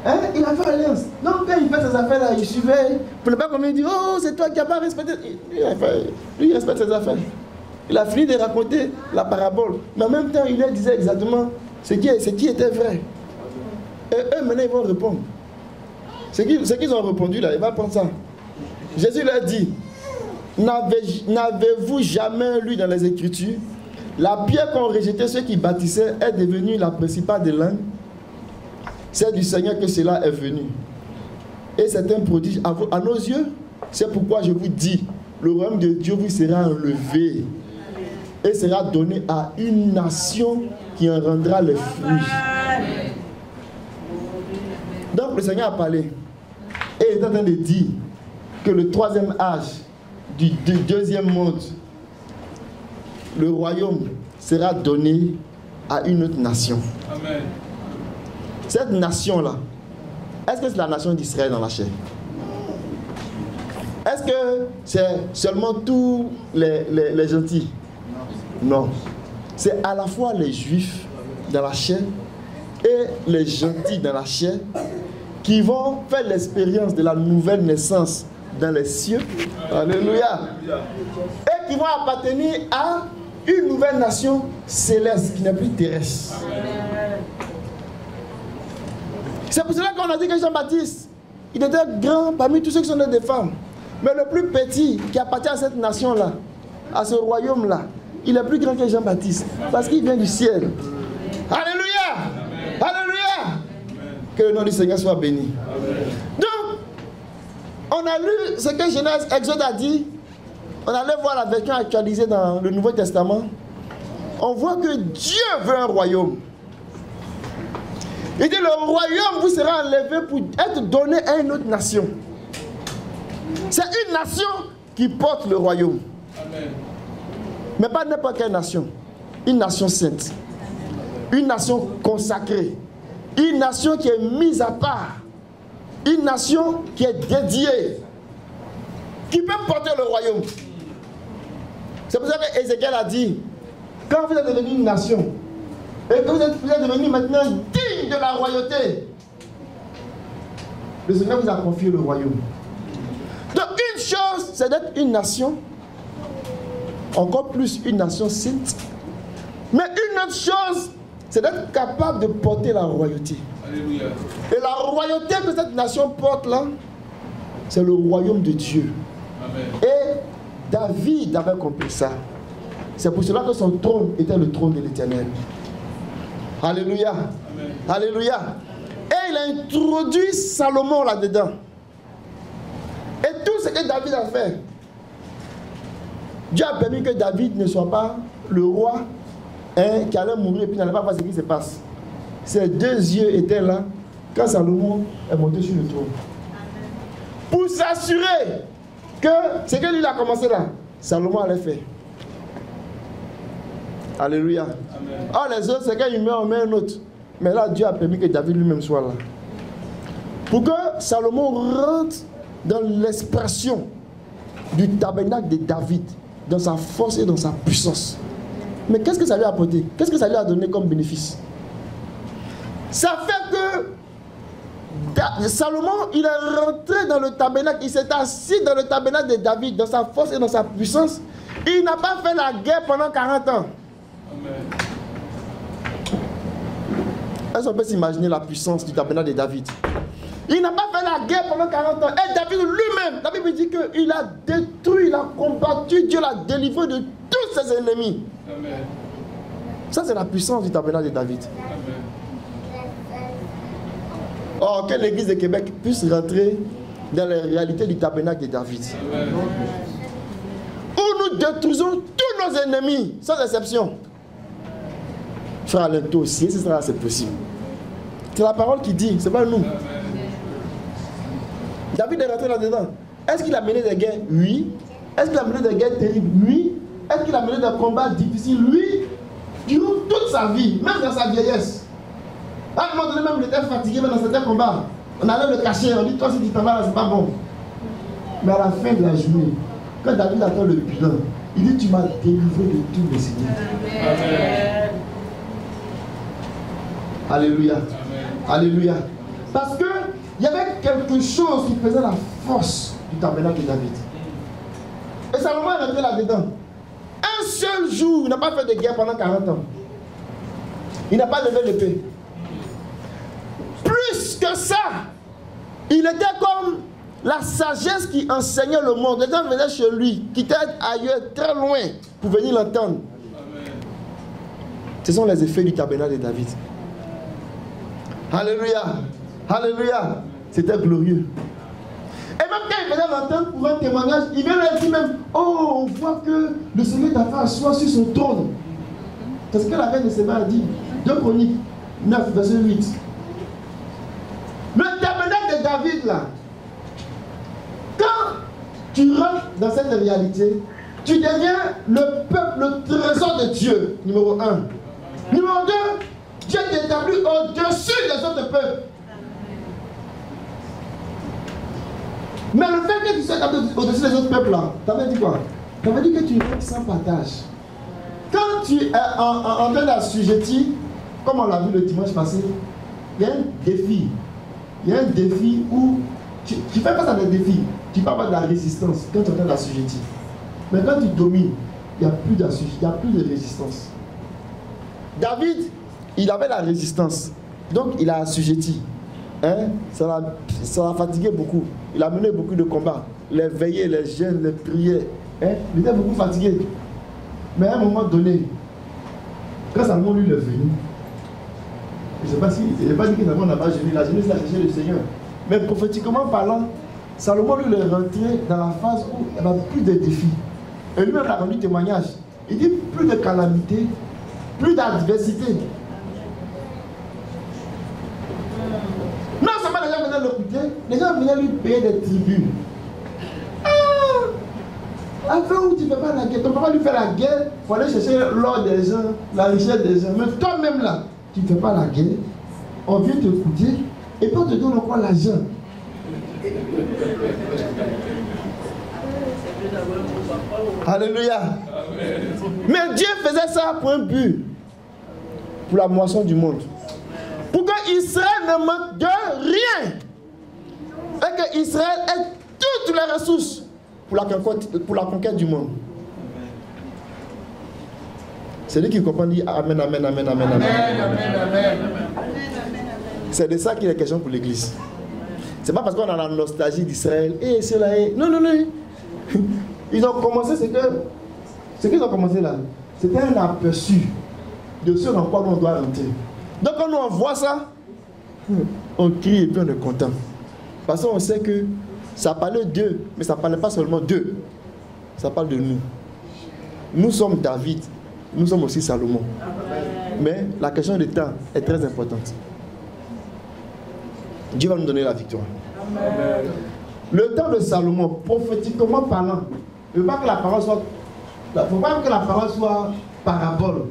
Hein? Il a fait alliance. Donc, quand il fait ses affaires-là, il suivait. Pour ne pas qu'on lui dise, oh, c'est toi qui n'as pas respecté. Lui, il respecte ses affaires. Il a fini de raconter la parabole. Mais en même temps, il leur disait exactement ce qui était vrai. Et eux, maintenant, ils vont répondre. Ce qu'ils ont répondu, là, ils vont prendre ça. Jésus leur dit, n'avez-vous jamais lu dans les Écritures, la pierre qu'ont rejetée ceux qui bâtissaient est devenue la principale des langues? C'est du Seigneur que cela est venu. Et c'est un prodige à nos yeux. C'est pourquoi je vous dis, le royaume de Dieu vous sera enlevé et sera donné à une nation qui en rendra les fruits. Donc le Seigneur a parlé et il est en train de dire que le troisième âge du deuxième monde, le royaume sera donné à une autre nation. Amen. Cette nation-là, est-ce que c'est la nation d'Israël dans la chair? Est-ce que c'est seulement tous les gentils? Non. C'est à la fois les juifs dans la chair et les gentils dans la chair qui vont faire l'expérience de la nouvelle naissance dans les cieux. Alléluia. Et qui vont appartenir à une nouvelle nation céleste qui n'est plus terrestre. C'est pour cela qu'on a dit que Jean-Baptiste, il était grand parmi tous ceux qui sont nés des femmes. Mais le plus petit qui appartient à cette nation-là, à ce royaume-là, il est plus grand que Jean-Baptiste. Parce qu'il vient du ciel. Alléluia. Alléluia. Que le nom du Seigneur soit béni. Amen. Donc, on a lu ce que Genèse, Exode a dit. On allait voir la version actualisée dans le Nouveau Testament. On voit que Dieu veut un royaume. Il dit le royaume vous sera enlevé pour être donné à une autre nation. C'est une nation qui porte le royaume. Amen. Mais pas n'importe quelle nation. Une nation sainte. Une nation consacrée. Une nation qui est mise à part. Une nation qui est dédiée. Qui peut porter le royaume. C'est pour ça qu'Ézéchiel a dit, quand vous êtes devenu une nation, et que vous êtes devenu maintenant digne de la royauté, le Seigneur vous a confié le royaume. Donc une chose, c'est d'être une nation, encore plus une nation sainte. Mais une autre chose, c'est d'être capable de porter la royauté. Alléluia. Et la royauté que cette nation porte là, c'est le royaume de Dieu. Et David avait compris ça. C'est pour cela que son trône était le trône de l'Éternel. Alléluia. Amen. Alléluia. Et il a introduit Salomon là-dedans. Et tout ce que David a fait, Dieu a permis que David ne soit pas le roi qui allait mourir et puis n'allait pas voir ce qui se passe. Ses deux yeux étaient là quand Salomon est monté sur le trône. Pour s'assurer que ce que lui a commencé là, Salomon allait faire. Alléluia. Amen. Ah, les autres, c'est quand il meurt, on met un autre. Mais là, Dieu a permis que David lui-même soit là. Pour que Salomon rentre dans l'expression du tabernacle de David, dans sa force et dans sa puissance. Mais qu'est-ce que ça lui a apporté? Qu'est-ce que ça lui a donné comme bénéfice? Ça fait que Salomon, il est rentré dans le tabernacle, il s'est assis dans le tabernacle de David, dans sa force et dans sa puissance. Il n'a pas fait la guerre pendant 40 ans. Est-ce qu'on peut s'imaginer la puissance du tabernacle de David? Il n'a pas fait la guerre pendant 40 ans. Et David lui-même, la Bible dit qu'il a détruit, il a combattu, Dieu l'a délivré de tous ses ennemis. Amen. Ça, c'est la puissance du tabernacle de David. Amen. Oh, que l'église de Québec puisse rentrer dans les réalités du tabernacle de David. Amen. Où nous détruisons tous nos ennemis, sans exception. Frère Alento aussi, c'est possible. C'est la parole qui dit, c'est pas nous. Amen. David est rentré là-dedans. Est-ce qu'il a mené des guerres? Oui. Est-ce qu'il a mené des guerres terribles? Oui. Est-ce qu'il a mené des combats difficiles? Oui. Durant toute sa vie, même dans sa vieillesse. À un moment donné, même il était fatigué, même dans certains combats. On allait le cacher, on dit, toi si tu t'en vas là, c'est pas bon. Mais à la fin de la journée, quand David attend le bilan, il dit, tu m'as délivré de tous mes ennemis. Amen. Alléluia. Amen. Alléluia. Parce que il y avait quelque chose qui faisait la force du tabernacle de David. Et Salomon est rentré là-dedans. Un seul jour, il n'a pas fait de guerre pendant 40 ans. Il n'a pas levé l'épée. Plus que ça, il était comme la sagesse qui enseignait le monde. Les gens venaient chez lui, quittaient ailleurs, très loin, pour venir l'entendre. Ce sont les effets du tabernacle de David. Alléluia. Alléluia. C'était glorieux. Et même quand il venait l'entendre pour un témoignage, il vient leur dire même, oh, on voit que le Seigneur t'a fait asseoir sur son trône. C'est ce que la reine de Séba a dit. 2 Chroniques 9, verset 8. Le tabernacle de David là, quand tu rentres dans cette réalité, tu deviens le peuple, le trésor de Dieu, numéro 1. Numéro 2, Dieu t'établit au-dessus des autres peuples. Mais le fait que tu sois au-dessus des autres peuples là, ça veut dire quoi? Ça veut dire que tu rentres sans partage. Quand tu es en train d'assujettir, comme on l'a vu le dimanche passé, il y a un défi. Il y a un défi où tu fais face à des défis. Tu ne peux pas avoir de la résistance quand tu es en train d'assujettir. Mais quand tu domines, il n'y a plus d'assujetti, il n'y a plus de résistance. David, il avait la résistance. Donc il a assujetti. Hein? Ça l'a fatigué beaucoup. Il a mené beaucoup de combats. Les veillées, les jeûnes, les prières. Hein? Il était beaucoup fatigué. Mais à un moment donné, quand Salomon lui est venu, je ne sais pas si, je n'ai pas dit que Salomon n'a pas jeûné. La jeunesse a cherché le Seigneur. Mais prophétiquement parlant, Salomon lui est rentré dans la phase où il n'y avait plus de défis. Et lui-même a rendu témoignage. Il dit plus de calamité, plus d'adversité. Non seulement les gens venaient l'écouter, les gens venaient lui payer des tributs. Enfin, où tu ne fais pas la guerre, tu ne peux pas lui faire la guerre pour aller chercher l'or des gens, la richesse des gens. Mais toi-même là, tu ne fais pas la guerre, on vient t'écouter et puis on te donne encore l'argent. Alléluia. Mais Dieu faisait ça pour un but, pour la moisson du monde. Pour que Israël ne manque de rien. Et que Israël ait toutes les ressources pour la conquête du monde. C'est lui qui comprend, dit Amen, Amen, Amen, Amen, Amen. C'est de ça qu'il est question pour l'église. C'est pas parce qu'on a la nostalgie d'Israël. Et cela est. Non, non, non. Ils ont commencé ce qu'ils ont commencé là, c'était un aperçu de ce dans quoi on doit rentrer. Donc quand on voit ça, on crie et puis on est content. Parce qu'on sait que ça parlait d'eux, mais ça ne parlait pas seulement d'eux. Ça parle de nous. Nous sommes David, nous sommes aussi Salomon. Mais la question du temps est très importante. Dieu va nous donner la victoire. Amen. Le temps de Salomon, prophétiquement parlant, il ne faut pas que la parole soit parabole.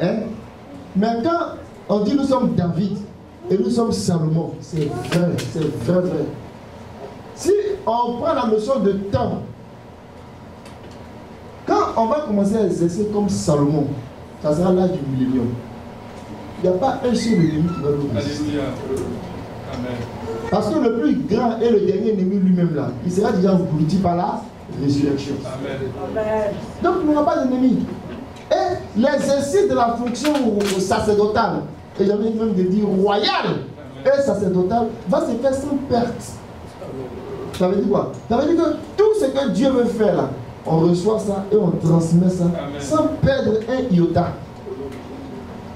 Hein? Mais quand on dit nous sommes David et nous sommes Salomon, c'est vrai, c'est vrai, vrai. Si on prend la notion de temps, quand on va commencer à exercer comme Salomon, ça sera l'âge du millénium. Il n'y a pas un seul ennemi qui va nous résister. Parce que le plus grand et le dernier ennemi lui-même là, il sera déjà englouti par la résurrection. Amen. Donc il n'y aura pas d'ennemi. Et l'exercice de la fonction sacerdotale, et j'avais même de dire royale et sacerdotale, va se faire sans perte. Ça veut dire quoi? Ça veut dire que tout ce que Dieu veut faire là, on reçoit ça et on transmet ça. Amen. Sans perdre un iota.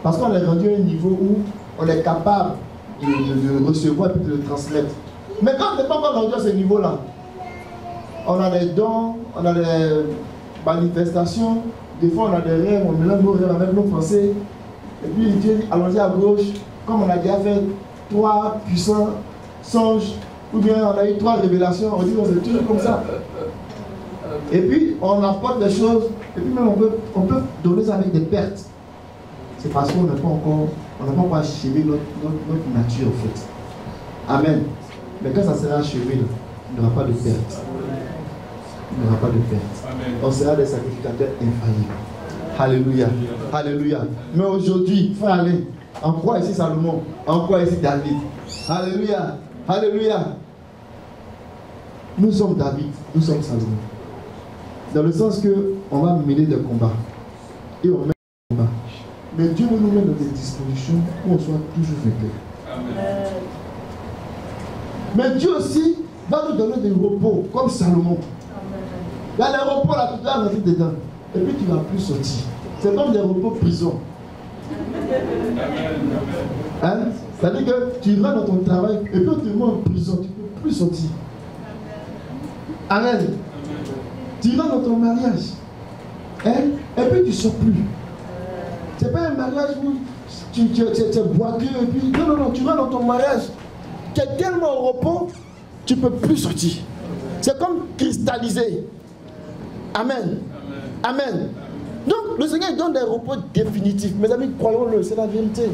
Parce qu'on est rendu à un niveau où on est capable de recevoir et puis de le transmettre. Mais quand on n'est pas encore rendu à ce niveau-là, on a des dons, on a des manifestations, des fois on a des rêves, on mélange nos rêves avec nos pensées. Et puis Dieu dit, allons-y à gauche, comme on a déjà fait 3 puissants songes, ou bien on a eu 3 révélations, on dit on c'est toujours comme ça. Et puis on apporte des choses, et puis même on peut donner ça avec des pertes. C'est parce qu'on n'a pas encore achevé notre nature en fait. Amen. Mais quand ça sera achevé, il n'y aura pas de perte. Il n'y aura pas de perte. Amen. On sera des sacrificateurs infaillibles. Alléluia. Alléluia. Mais aujourd'hui, frère Alain, en quoi ici Salomon? En quoi ici David? Alléluia. Alléluia. Nous sommes David, nous sommes Salomon. Dans le sens que on va mener des combats. Et on met des combats. Mais Dieu nous met dans des dispositions où on soit toujours vainqueur. Mais Dieu aussi va nous donner des repos, comme Salomon. Il y a des repos là, tu dois rentrer dedans. Et puis tu ne vas plus sortir. C'est comme des repos prison. Hein? C'est-à-dire que tu rentres dans ton travail et puis on te met en prison, tu ne peux plus sortir. Amen. Tu rentres dans ton mariage. Hein? Et puis tu ne sors plus. C'est pas un mariage où tu es boiteux et puis... Non, tu vas dans ton mariage. Tu es tellement au repos, tu ne peux plus sortir. C'est comme cristallisé. Amen. Amen. Donc, le Seigneur donne des repos définitifs. Mes amis, croyons-le, c'est la vérité.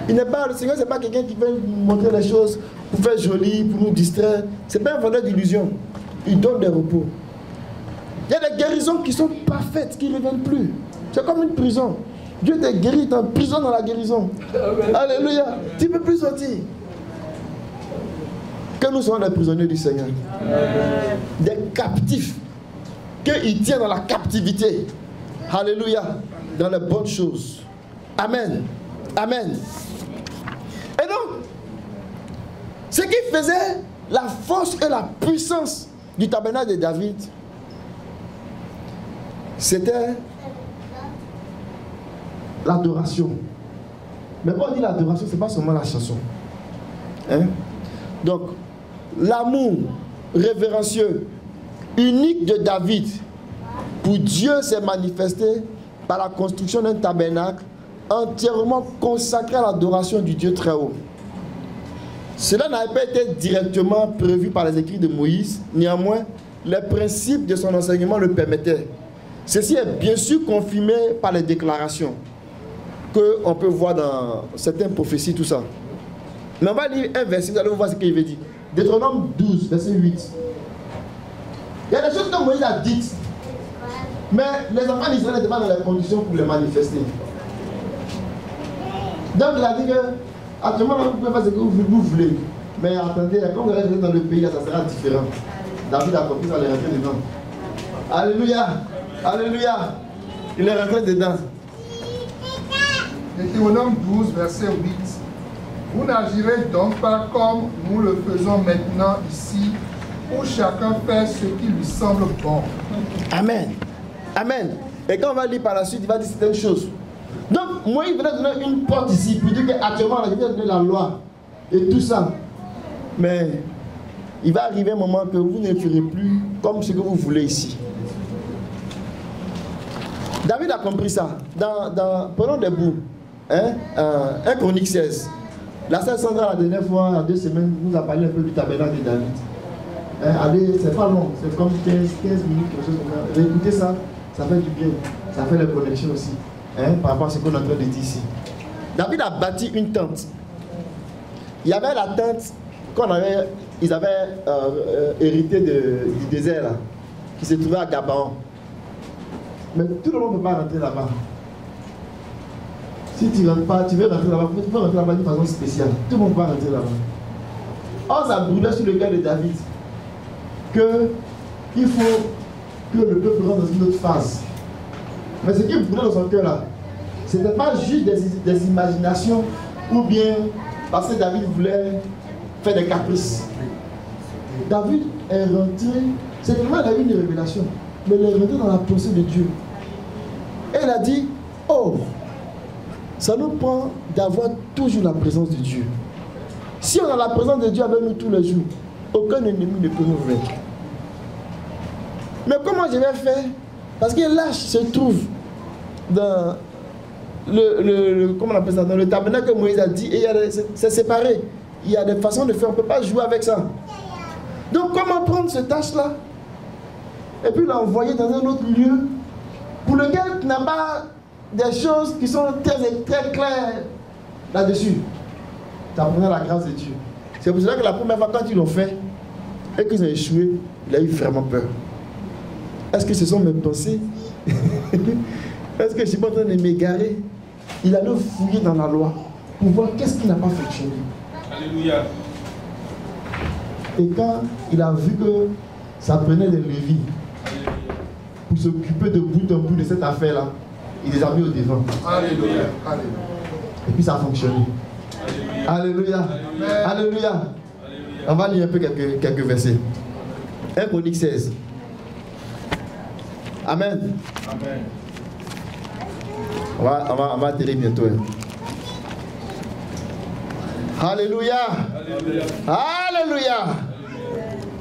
Il n'est pas, le Seigneur, ce n'est pas quelqu'un qui veut nous montrer les choses pour faire joli, pour nous distraire. Ce n'est pas un vendeur d'illusions. Il donne des repos. Il y a des guérisons qui sont parfaites, qui ne reviennent plus. C'est comme une prison. Dieu t'a guéri, t'es en prison dans la guérison. Amen. Alléluia. Tu ne peux plus sortir. Que nous soyons des prisonniers du Seigneur. Amen. Des captifs. Qu'il tient dans la captivité. Alléluia. Dans les bonnes choses. Amen. Amen. Et donc, ce qui faisait la force et la puissance du tabernacle de David, c'était l'adoration. Mais quand on dit l'adoration, ce n'est pas seulement la chanson. Hein? Donc, l'amour révérencieux, unique de David, pour Dieu s'est manifesté par la construction d'un tabernacle entièrement consacré à l'adoration du Dieu très haut. Cela n'avait pas été directement prévu par les écrits de Moïse, néanmoins, les principes de son enseignement le permettaient. Ceci est bien sûr confirmé par les déclarations qu'on peut voir dans certaines prophéties, tout ça. Mais on va lire un verset, vous allez voir ce qu'il veut dire. Deutéronome 12, verset 8. Il y a des choses que Moïse a dites, mais les enfants d'Israël n'étaient pas dans les conditions pour les manifester. Donc il a dit que, actuellement, vous pouvez faire ce que vous voulez. Mais attendez, quand vous allez rentrer dans le pays, là, ça sera différent. David a compris, ça allait rentrer dedans. Alléluia. Alléluia. Il est rentré dedans. Deutéronome 12, verset 8. Vous n'agirez donc pas comme nous le faisons maintenant ici, où chacun fait ce qui lui semble bon. Amen. Amen. Et quand on va lire par la suite, il va dire certaines choses. Donc, moi, il venait donner une porte ici pour dire qu'actuellement, il vient donner la loi et tout ça. Mais il va arriver un moment que vous ne ferez plus comme ce que vous voulez ici. David a compris ça. Prenons des bouts. 1 Chronique 16. La sœur Sandra, la dernière fois, il y a 2 semaines, nous a parlé un peu du tabernacle de David. Allez, c'est pas long, c'est comme 15 minutes, quelque chose comme ça. Écoutez ça, ça fait du bien. Ça fait la connexion aussi. Par rapport à ce qu'on est en train de dire ici. David a bâti une tente. Il y avait la tente ils avaient hérité du désert là, qui se trouvait à Gabaon. Mais tout le monde ne peut pas rentrer là-bas. Si tu ne rentres pas, tu veux rentrer là-bas, tu peux rentrer là-bas d'une façon spéciale. Tout le monde ne peut pas rentrer là-bas. Or, ça brûlait sur le cœur de David qu'il faut que le peuple rentre dans une autre phase. Mais ce qui brûlait dans son cœur là, ce n'était pas juste des imaginations ou bien parce que David voulait faire des caprices. David est rentré, c'est tellement il a eu une révélation, mais il est rentré dans la pensée de Dieu. Et il a dit, oh, ça nous prend d'avoir toujours la présence de Dieu. Si on a la présence de Dieu avec nous tous les jours, aucun ennemi ne peut nous vaincre. Mais comment je vais faire? Parce que l'âge se trouve dans comment on appelle ça, dans le tabernacle que Moïse a dit, et c'est séparé. Il y a des façons de faire, on ne peut pas jouer avec ça. Donc comment prendre cette tâche-là et puis l'envoyer dans un autre lieu pour lequel tu n'as pas des choses qui sont très claires là-dessus. Tu apprenais la grâce de Dieu. C'est pour cela que la première fois quand ils l'ont fait et qu'ils ont échoué, il a eu vraiment peur. Est-ce que ce sont mes pensées? Est-ce que je suis pas en train de m'égarer? Il allait fouiller dans la loi pour voir qu'est-ce qu'il n'a pas fonctionné. Alléluia. Et quand il a vu que ça prenait des Lévites pour s'occuper de bout en bout de cette affaire-là, il les a mis au devant. Alléluia. Alléluia. Et puis ça a fonctionné. Alléluia. Alléluia. Alléluia. On va lire un peu quelques versets. 1 Chronique 16. Amen. Amen. On va atterrir bientôt. Alléluia. Alléluia. Alléluia.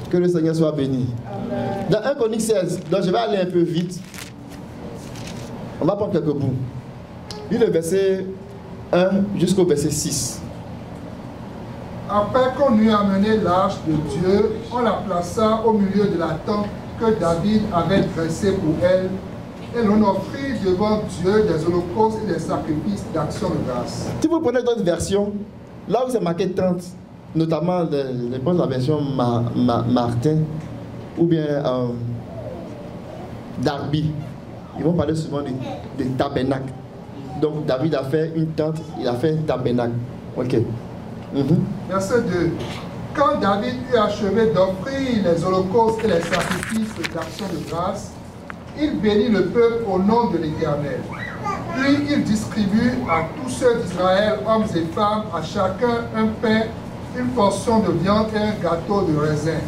Que le Seigneur soit béni. Amen. Dans 1 Chronique 16, donc je vais aller un peu vite. On va prendre quelques bouts. Lis le verset 1 jusqu'au verset 6. Après qu'on eut amené l'arche de Dieu, on la plaça au milieu de la tente que David avait dressée pour elle, et l'on offrit devant Dieu des holocaustes et des sacrifices d'action de grâce. Si vous prenez d'autres versions, là où c'est marqué tente, notamment je pense la version Martin ou bien Darby, ils vont parler souvent de tabernacle. Donc David a fait une tente, il a fait un tabernacle. Ok. Verset 2. Quand David eut achevé d'offrir les holocaustes et les sacrifices d'action de grâce, il bénit le peuple au nom de l'Éternel. Puis il distribue à tous ceux d'Israël, hommes et femmes, à chacun un pain, une portion de viande et un gâteau de raisin.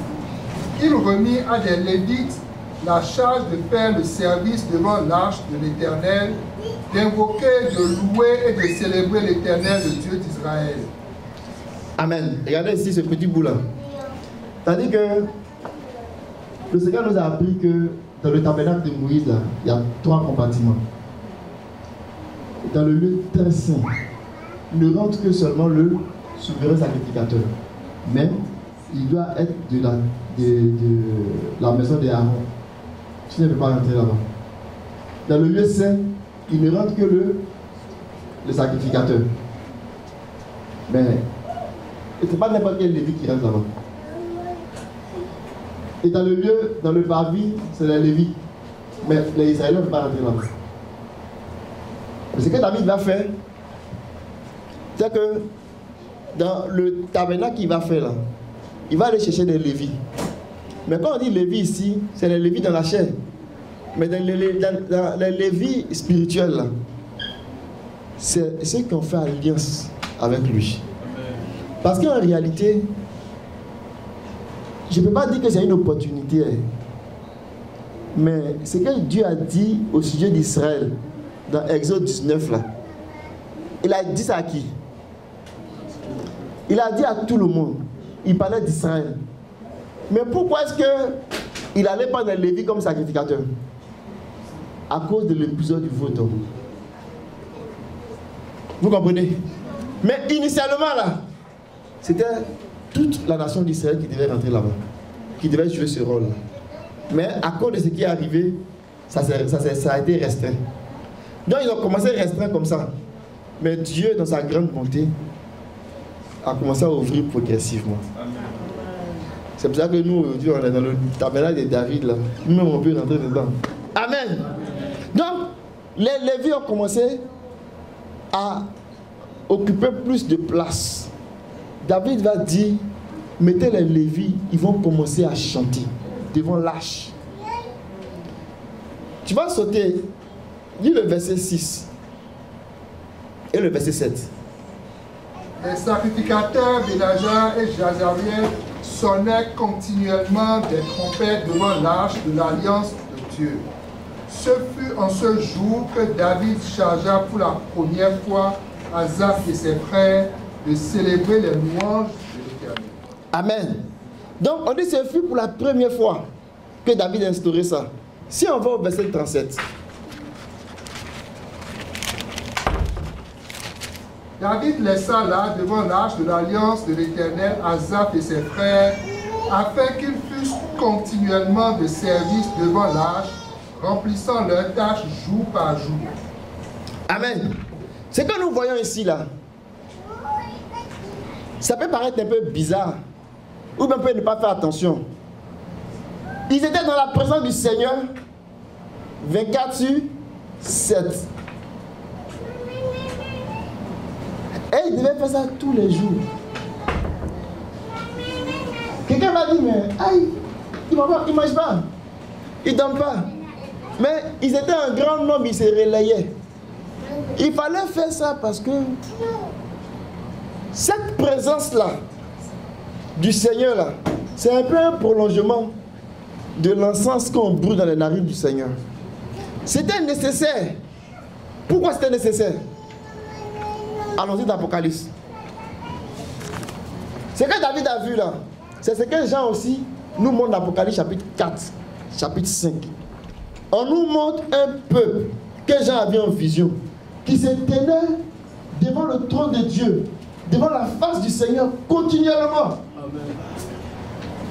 Il remit à des Lévites la charge de faire le service devant l'arche de l'Éternel, d'invoquer, de louer et de célébrer l'Éternel, le Dieu d'Israël. Amen. Regardez ici ce petit bout là. C'est-à-dire que le Seigneur nous a appris que dans le tabernacle de Moïse là, il y a 3 compartiments. Dans le lieu très saint, ne rentre que seulement le souverain sacrificateur. Mais il doit être de la maison d'Aaron. Tu ne peux pas rentrer là-bas. Dans le lieu saint, il ne rentre que le sacrificateur. Mais et ce n'est pas n'importe quel Lévite qui rentre là-bas. Et dans le parvis, c'est les Lévites. Mais les Israéliens ne peuvent pas rentrer là-bas. Mais ce que David va faire, c'est que dans le tabernacle qu'il va faire là, il va aller chercher des Lévites. Mais quand on dit Lévi ici, c'est les Lévites dans la chair. Mais dans les Lévites spirituels là, c'est ceux qui ont fait alliance avec lui. Parce qu'en réalité, je ne peux pas dire que c'est une opportunité. Mais ce que Dieu a dit au sujet d'Israël, dans Exode 19, là, il a dit ça à qui? Il a dit à tout le monde. Il parlait d'Israël. Mais pourquoi est-ce qu'il allait prendre Lévi comme sacrificateur? À cause de l'épisode du veau. Vous comprenez? Mais initialement là, c'était toute la nation d'Israël qui devait rentrer là-bas, qui devait jouer ce rôle-là. Mais à cause de ce qui est arrivé, ça a été restreint. Donc ils ont commencé à restreindre comme ça. Mais Dieu, dans sa grande bonté, a commencé à ouvrir progressivement. C'est pour ça que nous, aujourd'hui, on est dans le tabernacle de David, là. Nous-mêmes, on peut rentrer dedans. Amen. Donc, les Lévites ont commencé à occuper plus de place. David va dire, mettez les Lévites, ils vont commencer à chanter devant l'arche. Tu vas sauter, lis le verset 6 et le verset 7. Les sacrificateurs Bénaja et Jazariel sonnaient continuellement des trompettes devant l'arche de l'alliance de Dieu. Ce fut en ce jour que David chargea pour la première fois Asaph et ses frères de célébrer les louanges de l'Éternel. Amen. Donc on dit que ce fut pour la première fois que David a instauré ça. Si on va au verset 37. David laissa là devant l'arche de l'alliance de l'Éternel Asaph et ses frères, afin qu'ils fussent continuellement de service devant l'arche, remplissant leurs tâches jour par jour. Amen. Ce que nous voyons ici là, ça peut paraître un peu bizarre, ou bien peut ne pas faire attention. Ils étaient dans la présence du Seigneur 24/7. Et ils devaient faire ça tous les jours. Quelqu'un m'a dit, mais aïe, ils ne mangent pas, ils ne dorment pas. Mais ils étaient un grand nombre, ils se relayaient. Il fallait faire ça parce que cette présence-là du Seigneur, là, c'est un peu un prolongement de l'encens qu'on brûle dans les narines du Seigneur. C'était nécessaire. Pourquoi c'était nécessaire? Allons-y dans l'Apocalypse. Ce que David a vu là, c'est ce que Jean aussi nous montre dans l'Apocalypse chapitre 4, chapitre 5. On nous montre un peuple que Jean avait en vision, qui se tenait devant le trône de Dieu, devant la face du Seigneur continuellement. Amen.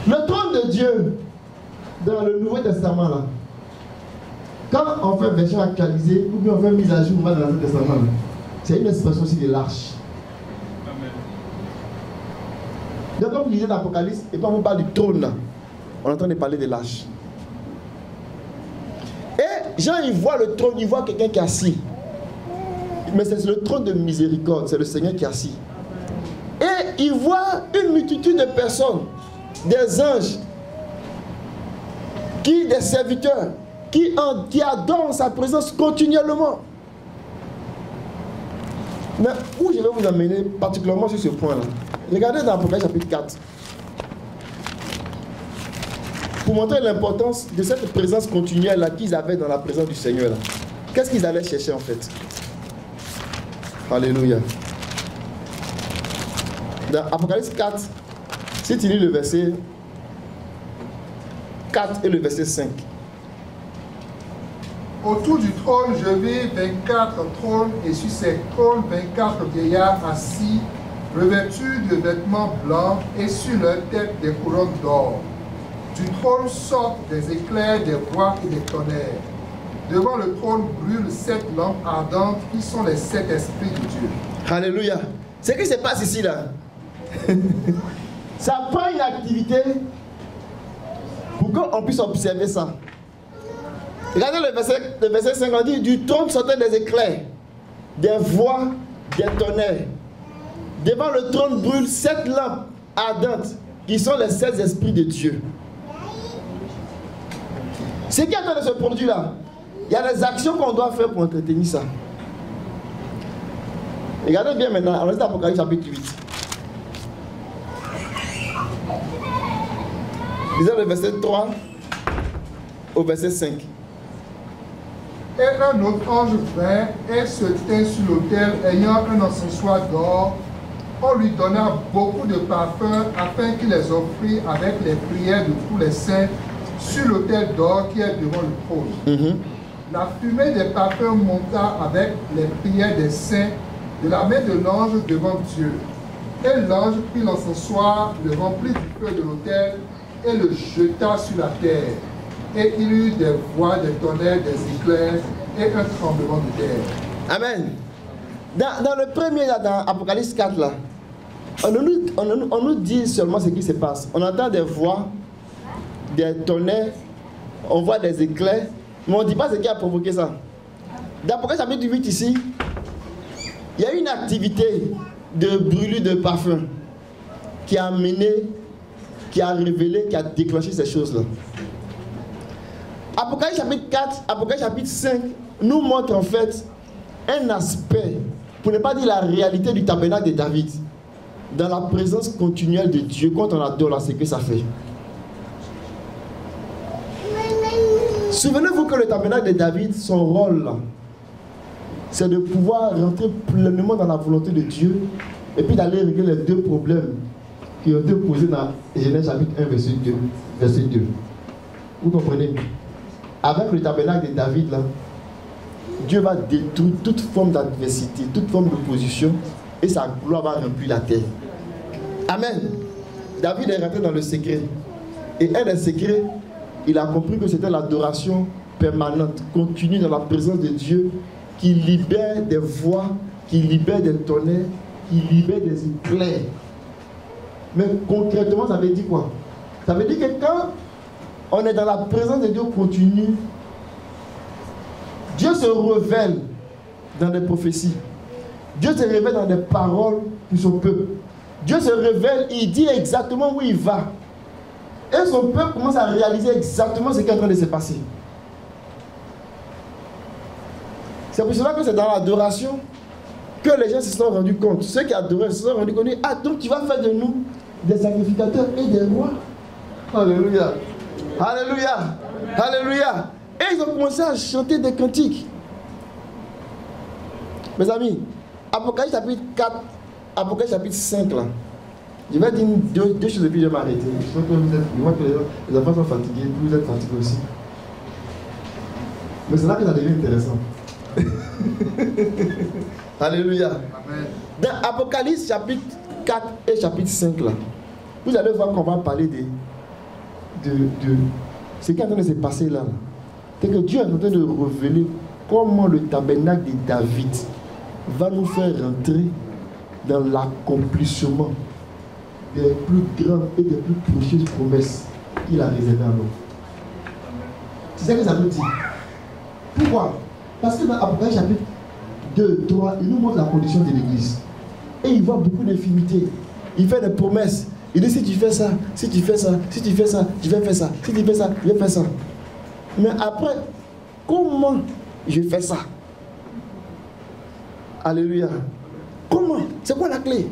Le trône de Dieu, dans le Nouveau Testament là, quand on fait version actualisée, ou bien on fait mise à jour dans l'Ancien Testament là, c'est une expression aussi de l'arche. Donc comme vous lisez dans l'Apocalypse, et quand on parle du trône là, on est en train de parler de l'arche. Et Jean il voit le trône, il voit quelqu'un qui est assis. Mais c'est le trône de miséricorde, c'est le Seigneur qui est assis. Et il voit une multitude de personnes, des anges, des serviteurs, qui adorent sa présence continuellement. Mais où je vais vous amener particulièrement sur ce point-là, regardez dans l'Apocalypse chapitre 4. Pour montrer l'importance de cette présence continuelle qu'ils avaient dans la présence du Seigneur. Qu'est-ce qu'ils allaient chercher en fait? Alléluia. Dans Apocalypse 4, si tu lis le verset 4 et le verset 5. Autour du trône, je vis 24 trônes, et sur ces trônes, 24 vieillards assis, revêtus de vêtements blancs, et sur leur tête des couronnes d'or. Du trône sortent des éclairs, des voix et des tonnerres. Devant le trône brûlent 7 lampes ardentes, qui sont les 7 esprits de Dieu. Alléluia. Ce qui se passe ici, là, ça prend une activité pour qu'on puisse observer ça. Regardez le verset 5, on dit, du trône sortaient des éclairs, des voix, des tonnerres. Devant le trône brûlent 7 lampes ardentes, qui sont les 7 esprits de Dieu. Ce qui est en train de se produire là, il y a des actions qu'on doit faire pour entretenir ça. Regardez bien maintenant, on est dans Apocalypse chapitre 8. Lisons le verset 3 au verset 5. Et un autre ange vint et se tint sur l'autel, ayant un encensoir d'or. On lui donna beaucoup de parfums afin qu'il les offrit avec les prières de tous les saints sur l'autel d'or qui est devant le trône. La fumée des parfums monta avec les prières des saints de la main de l'ange devant Dieu. Et l'ange prit l'encensoir, le remplit du feu de l'autel et le jeta sur la terre. Et il y eut des voix, des tonnerres, des éclairs et un tremblement de terre. Amen. Dans le premier, là, dans Apocalypse 4, là, on nous dit seulement ce qui se passe. On entend des voix, des tonnerres, on voit des éclairs, mais on ne dit pas ce qui a provoqué ça. Dans Apocalypse chapitre 8 ici, il y a une activité de brûlure de parfum qui a amené, qui a révélé, qui a déclenché ces choses-là. Apocalypse chapitre 4, Apocalypse chapitre 5 nous montre en fait un aspect, pour ne pas dire la réalité du tabernacle de David, dans la présence continuelle de Dieu. Quand on adore là, c'est que ça fait. Souvenez-vous que le tabernacle de David, son rôle là, c'est de pouvoir rentrer pleinement dans la volonté de Dieu et puis d'aller régler les deux problèmes qui ont été posés dans Genèse chapitre 1 verset 2. Vous comprenez? Avec le tabernacle de David là, Dieu va détruire toute forme d'adversité, toute forme d'opposition et sa gloire va remplir la terre. Amen. David est rentré dans le secret. Et un des secrets, il a compris que c'était l'adoration permanente, continue dans la présence de Dieu, qui libère des voix, qui libère des tonnerres, qui libère des éclairs. Mais concrètement, ça veut dire quoi? Ça veut dire que quand on est dans la présence de Dieu continue, Dieu se révèle dans des prophéties. Dieu se révèle dans des paroles pour son peuple. Dieu se révèle, il dit exactement où il va. Et son peuple commence à réaliser exactement ce qui est en train de se passer. C'est pour cela que c'est dans l'adoration que les gens se sont rendus compte. Ceux qui adoraient se sont rendus compte. Ah, donc tu vas faire de nous des sacrificateurs et des rois. Alléluia. Alléluia. Alléluia. Et ils ont commencé à chanter des cantiques. Mes amis, Apocalypse chapitre 4, Apocalypse chapitre 5 là. Je vais dire deux choses et puis je vais m'arrêter. Je vois que les enfants sont fatigués, vous êtes fatigués aussi. Mais c'est là que ça devient intéressant. Alléluia. Amen. Dans Apocalypse chapitre 4 et chapitre 5 là, vous allez voir qu'on va parler de ce qui est en train de se passer là. C'est que Dieu est en train de révéler comment le tabernacle de David va nous faire rentrer dans l'accomplissement des plus grandes et des plus précieuses promesses qu'il a réservées à nous. C'est ça que ça veut dire. Pourquoi? Parce que dans Apocalypse chapitre 2, 3, il nous montre la condition de l'Église. Et il voit beaucoup d'infinités. Il fait des promesses. Il dit si tu fais ça, si tu fais ça, si tu fais ça, je vais faire ça. Si tu fais ça, je vais faire ça. Mais après, comment je fais ça? Alléluia. Comment? C'est quoi la clé?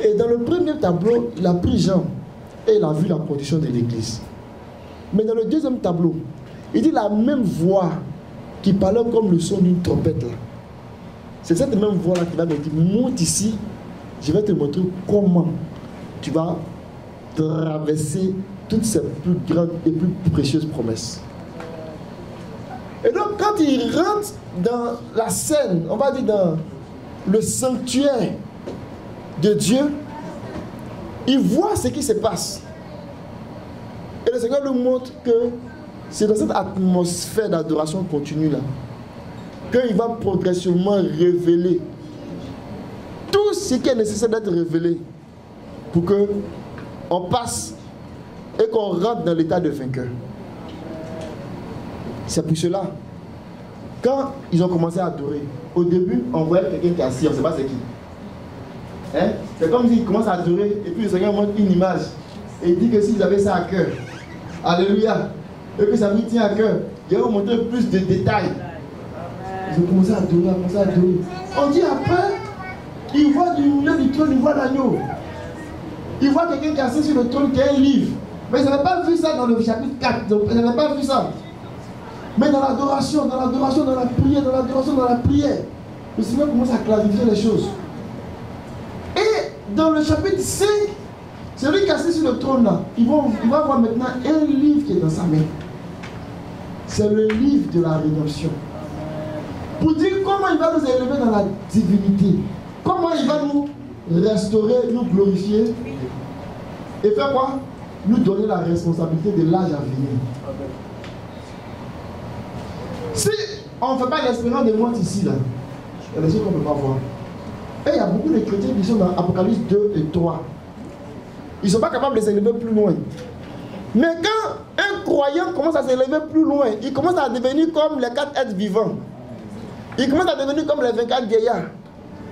Et dans le premier tableau, il a pris Jean et il a vu la condition de l'Église. Mais dans le deuxième tableau, il dit la même voix qui parlait comme le son d'une trompette là. C'est cette même voix là qui va me dire monte ici, je vais te montrer comment tu vas traverser toutes ces plus grandes et plus précieuses promesses. Et donc quand il rentre dans la scène, on va dire dans le sanctuaire de Dieu, il voit ce qui se passe. Et le Seigneur nous montre que c'est dans cette atmosphère d'adoration continue là qu'il va progressivement révéler tout ce qui est nécessaire d'être révélé pour que on passe et qu'on rentre dans l'état de vainqueur. C'est pour cela, quand ils ont commencé à adorer, au début, on voyait quelqu'un qui est assis, on ne sait pas c'est qui. Hein? C'est comme s'ils commencent à adorer et puis le Seigneur montre une image et il dit que s'ils avaient ça à cœur, alléluia, et que ça lui tient à cœur, il va vous montrer plus de détails. Ils ont commencé à adorer, On dit après, ils voient du milieu du trône, ils voient l'agneau. Ils voient quelqu'un qui est assis sur le trône qui a un livre. Mais ils n'avaient pas vu ça dans le chapitre 4. Donc, ils n'avaient pas vu ça. Mais dans l'adoration, dans la prière, dans l'adoration, dans la prière, le Seigneur commence à clarifier les choses. Et dans le chapitre 5, celui qui est assis sur le trône là, il va voir maintenant un livre qui est dans sa main. C'est le livre de la rédemption. Pour dire comment il va nous élever dans la divinité. Comment il va nous restaurer, nous glorifier. Et faire quoi? Nous donner la responsabilité de l'âge à venir. Si on ne fait pas l'espérance de mort ici, là, il y a des choses qu'on ne peut pas voir. Et il y a beaucoup de chrétiens qui sont dans Apocalypse 2 et 3. Ils ne sont pas capables de s'élever plus loin. Mais quand un croyant commence à s'élever plus loin, il commence à devenir comme les 4 êtres vivants. Il commence à devenir comme les 24 vieillards.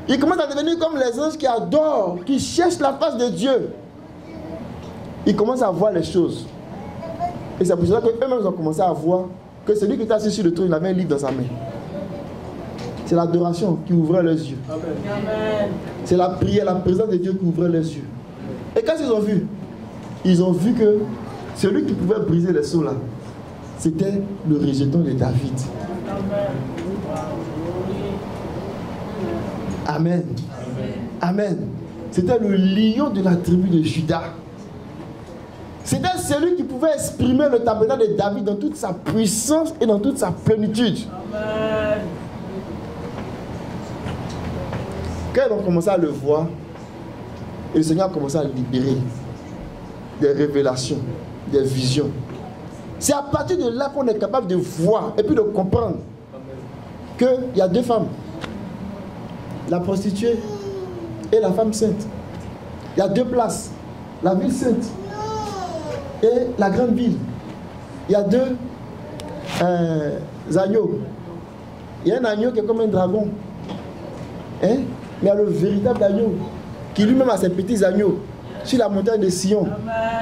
Il commence à devenir comme les anges qui adorent, qui cherchent la face de Dieu. Il commence à voir les choses. Et c'est pour cela qu'eux-mêmes ont commencé à voir que celui qui était assis sur le trône, il avait un livre dans sa main. C'est l'adoration qui ouvrait leurs yeux. C'est la prière, la présence de Dieu qui ouvrait leurs yeux. Et quand ils ont vu que celui qui pouvait briser les sceaux là, c'était le rejeton de David. Amen. Amen. C'était le lion de la tribu de Juda. C'était celui qui pouvait exprimer le tabernacle de David dans toute sa puissance et dans toute sa plénitude. Amen. Quand ils ont commencé à le voir, et le Seigneur a commencé à libérer des révélations, des visions. C'est à partir de là qu'on est capable de voir et puis de comprendre qu'il y a 2 femmes. La prostituée et la femme sainte. Il y a 2 places. La ville sainte et la grande ville. Il y a 2 agneaux. Il y a un agneau qui est comme un dragon. Hein? Mais il y a le véritable agneau qui lui-même a ses petits agneaux sur la montagne de Sion.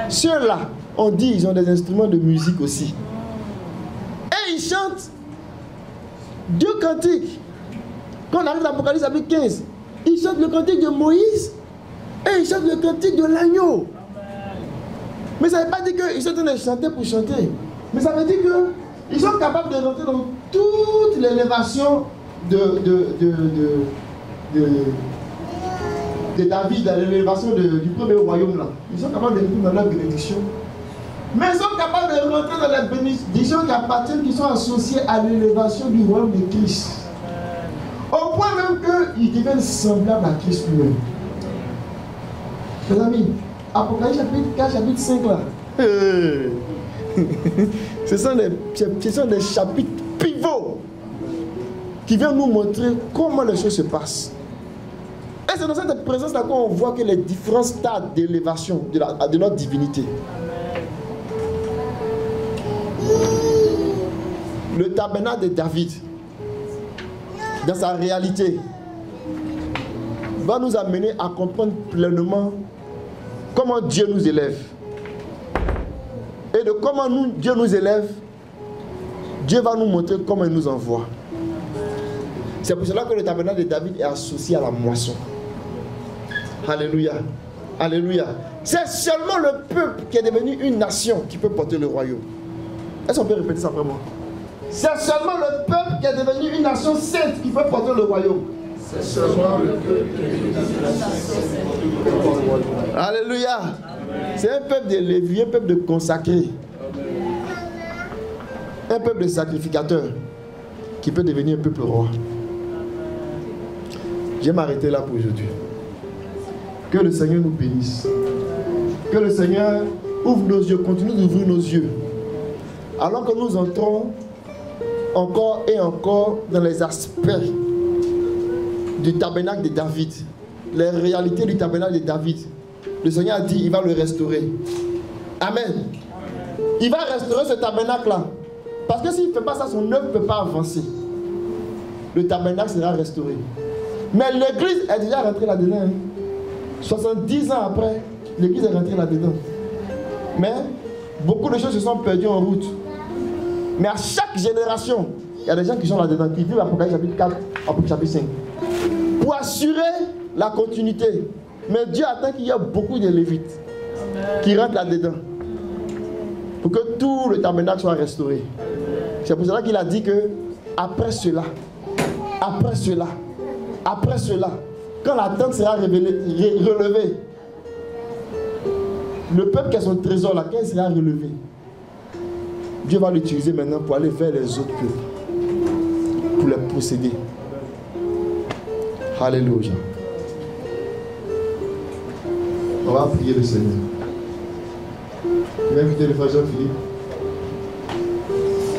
Ceux-là, on dit, ils ont des instruments de musique aussi. Et ils chantent 2 cantiques. Quand on arrive à l'Apocalypse chapitre 15, ils chantent le cantique de Moïse et ils chantent le cantique de l'agneau. Mais ça ne veut pas dire qu'ils sont en train de chanter pour chanter. Mais ça veut dire qu'ils sont capables de rentrer dans toute l'élévation de David, dans l'élévation du premier royaume là. Ils sont capables de rentrer dans la bénédiction. Mais ils sont capables de rentrer dans les bénédictions qui appartiennent, qui sont associées à l'élévation du royaume de Christ. Au point même qu'ils deviennent semblables à Christ lui-même. Mes amis, Apocalypse chapitre 4, chapitre 5 là. Ce sont des chapitres pivots qui viennent nous montrer comment les choses se passent. Et c'est dans cette présence-là qu'on voit que les différents stades d'élévation de notre divinité. Le tabernacle de David, dans sa réalité, va nous amener à comprendre pleinement comment Dieu nous élève. Et de comment Dieu nous élève, Dieu va nous montrer comment il nous envoie. C'est pour cela que le tabernacle de David est associé à la moisson. Alléluia. Alléluia. C'est seulement le peuple qui est devenu une nation qui peut porter le royaume. Est-ce qu'on peut répéter ça après moi? C'est seulement le peuple qui est devenu une nation sainte qui peut porter le royaume. C'est seulement le peuple qui est devenu une nation sainte qui peut porter le royaume. Alléluia. C'est un peuple de Lévi, un peuple de consacrés. Un peuple de sacrificateurs qui peut devenir un peuple roi. Je vais m'arrêter là pour aujourd'hui. Que le Seigneur nous bénisse. Que le Seigneur ouvre nos yeux, continue d'ouvrir nos yeux. Alors que nous entrons encore et encore dans les aspects du tabernacle de David, les réalités du tabernacle de David. Le Seigneur a dit, il va le restaurer. Amen. Il va restaurer ce tabernacle-là. Parce que s'il ne fait pas ça, son œuvre ne peut pas avancer. Le tabernacle sera restauré. Mais l'église est déjà rentrée là-dedans. 70 ans après, l'église est rentrée là-dedans. Mais beaucoup de choses se sont perdues en route. Mais à chaque génération, il y a des gens qui sont là-dedans, qui vivent Apocalypse chapitre 4, Apocalypse chapitre 5. Pour assurer la continuité, Mais Dieu attend qu'il y ait beaucoup de Lévites qui rentrent là-dedans pour que tout le tabernacle soit restauré. C'est pour cela qu'il a dit que après cela, quand la tente sera relevée, le peuple qui a son trésor là, quand il sera relevé, Dieu va l'utiliser maintenant pour aller vers les autres peuples, pour les posséder. Alléluia. On va prier le Seigneur. Je vais inviter le frère Jean-Philippe